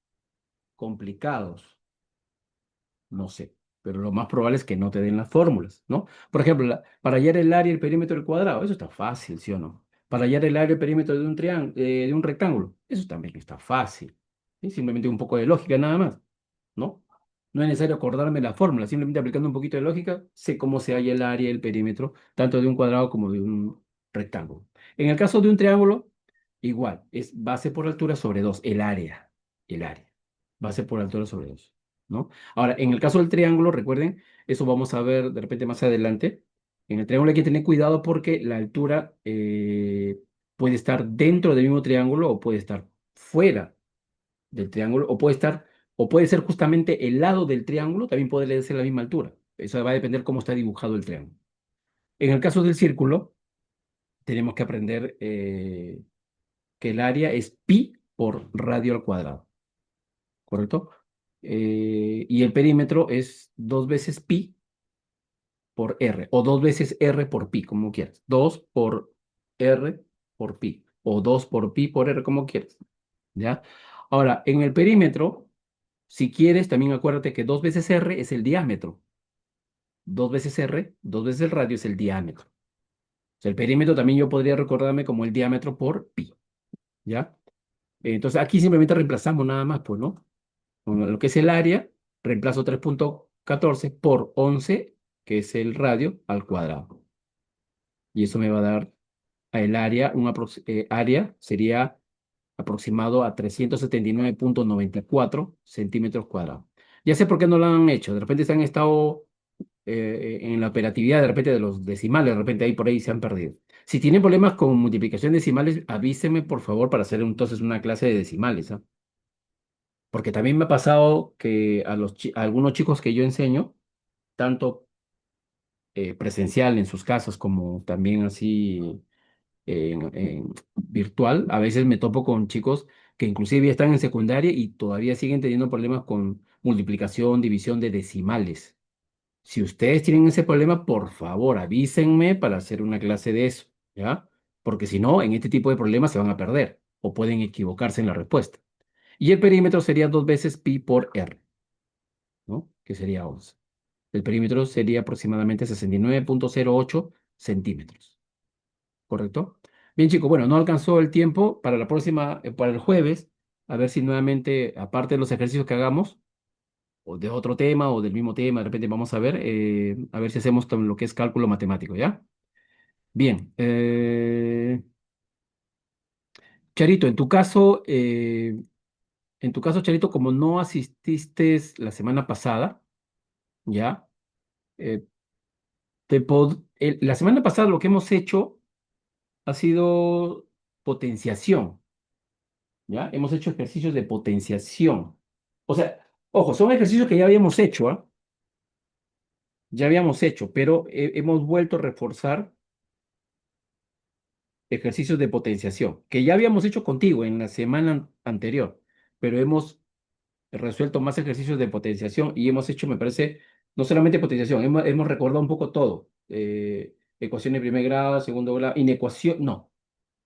complicados. No sé, pero lo más probable es que no te den las fórmulas, ¿no? Por ejemplo, para hallar el área y el perímetro del cuadrado, eso está fácil, ¿sí o no? Para hallar el área y el perímetro de un triángulo, de un rectángulo, eso también está fácil. ¿Sí? Simplemente un poco de lógica nada más, ¿no? No es necesario acordarme la fórmula, simplemente aplicando un poquito de lógica, sé cómo se halla el área y el perímetro, tanto de un cuadrado como de un rectángulo. En el caso de un triángulo, igual, es base por altura sobre 2 el área, base por altura sobre 2, ¿no? Ahora, en el caso del triángulo, recuerden, eso vamos a ver de repente más adelante. En el triángulo hay que tener cuidado porque la altura puede estar dentro del mismo triángulo o puede estar fuera del triángulo o puede estar, o puede ser justamente el lado del triángulo, también puede ser la misma altura. Eso va a depender cómo está dibujado el triángulo. En el caso del círculo, tenemos que aprender que el área es pi por radio al cuadrado, ¿correcto? Y el perímetro es 2 veces pi por R, o 2 veces R por pi, como quieras. 2 por R por pi, o 2 por pi por R, como quieras. ¿Ya? Ahora, en el perímetro, si quieres, también acuérdate que 2 veces R es el diámetro. 2 veces R, 2 veces el radio es el diámetro. O sea, el perímetro también yo podría recordarme como el diámetro por pi. ¿Ya? Entonces, aquí simplemente reemplazamos nada más, pues, ¿no? Con lo que es el área, reemplazo 3,14 por 11, que es el radio, al cuadrado. Y eso me va a dar el área, área sería aproximado a 379,94 centímetros cuadrados. Ya sé por qué no lo han hecho. De repente se han estado en la operatividad, de repente de los decimales, de repente ahí por ahí se han perdido. Si tienen problemas con multiplicación de decimales, avísenme por favor para hacer entonces una clase de decimales, ¿ah? Porque también me ha pasado que a algunos chicos que yo enseño, tanto presencial en sus casas como también así en virtual, a veces me topo con chicos que inclusive ya están en secundaria y todavía siguen teniendo problemas con multiplicación, división de decimales. Si ustedes tienen ese problema, por favor, avísenme para hacer una clase de eso, ¿ya? Porque si no, en este tipo de problemas se van a perder o pueden equivocarse en la respuesta. Y el perímetro sería 2 veces pi por r, ¿no? Que sería 11. El perímetro sería aproximadamente 69,08 centímetros. ¿Correcto? Bien, chicos, bueno, no alcanzó el tiempo para la próxima, para el jueves, a ver si nuevamente, aparte de los ejercicios que hagamos, o de otro tema o del mismo tema, de repente vamos a ver si hacemos todo lo que es cálculo matemático, ¿ya? Bien, Charito, en tu caso, Charito, como no asististe la semana pasada, ¿ya? Eh, la semana pasada lo que hemos hecho ha sido potenciación. ¿Ya? Hemos hecho ejercicios de potenciación. O sea, ojo, son ejercicios que ya habíamos hecho, ¿ah? Ya habíamos hecho, pero hemos vuelto a reforzar ejercicios de potenciación, que ya habíamos hecho contigo en la semana anterior, pero hemos resuelto más ejercicios de potenciación y hemos hecho, me parece, no solamente potenciación, hemos recordado un poco todo. Ecuación de primer grado, segundo grado, inecuación, no.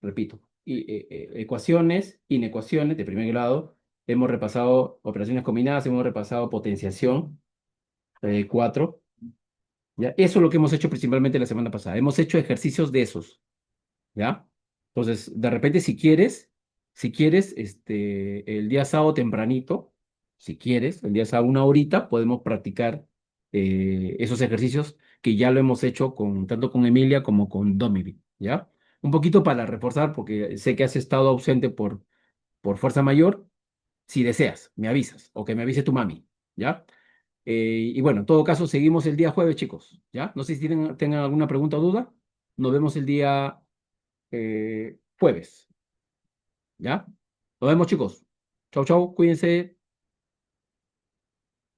Repito, ecuaciones, inecuaciones de primer grado, hemos repasado operaciones combinadas, hemos repasado potenciación 4, ¿ya? Eso es lo que hemos hecho principalmente la semana pasada. Hemos hecho ejercicios de esos, ¿ya? Entonces, de repente, si quieres, Si quieres, el día sábado tempranito, si quieres, el día sábado una horita, podemos practicar esos ejercicios que ya lo hemos hecho tanto con Emilia como con Domivi, ¿ya? Un poquito para reforzar, porque sé que has estado ausente por fuerza mayor. Si deseas, me avisas, o que me avise tu mami, ¿ya? Y bueno, en todo caso, seguimos el día jueves, chicos, ¿ya? No sé si tengan alguna pregunta o duda. Nos vemos el día jueves, ¿ya? Nos vemos, chicos. Chau, chau, cuídense.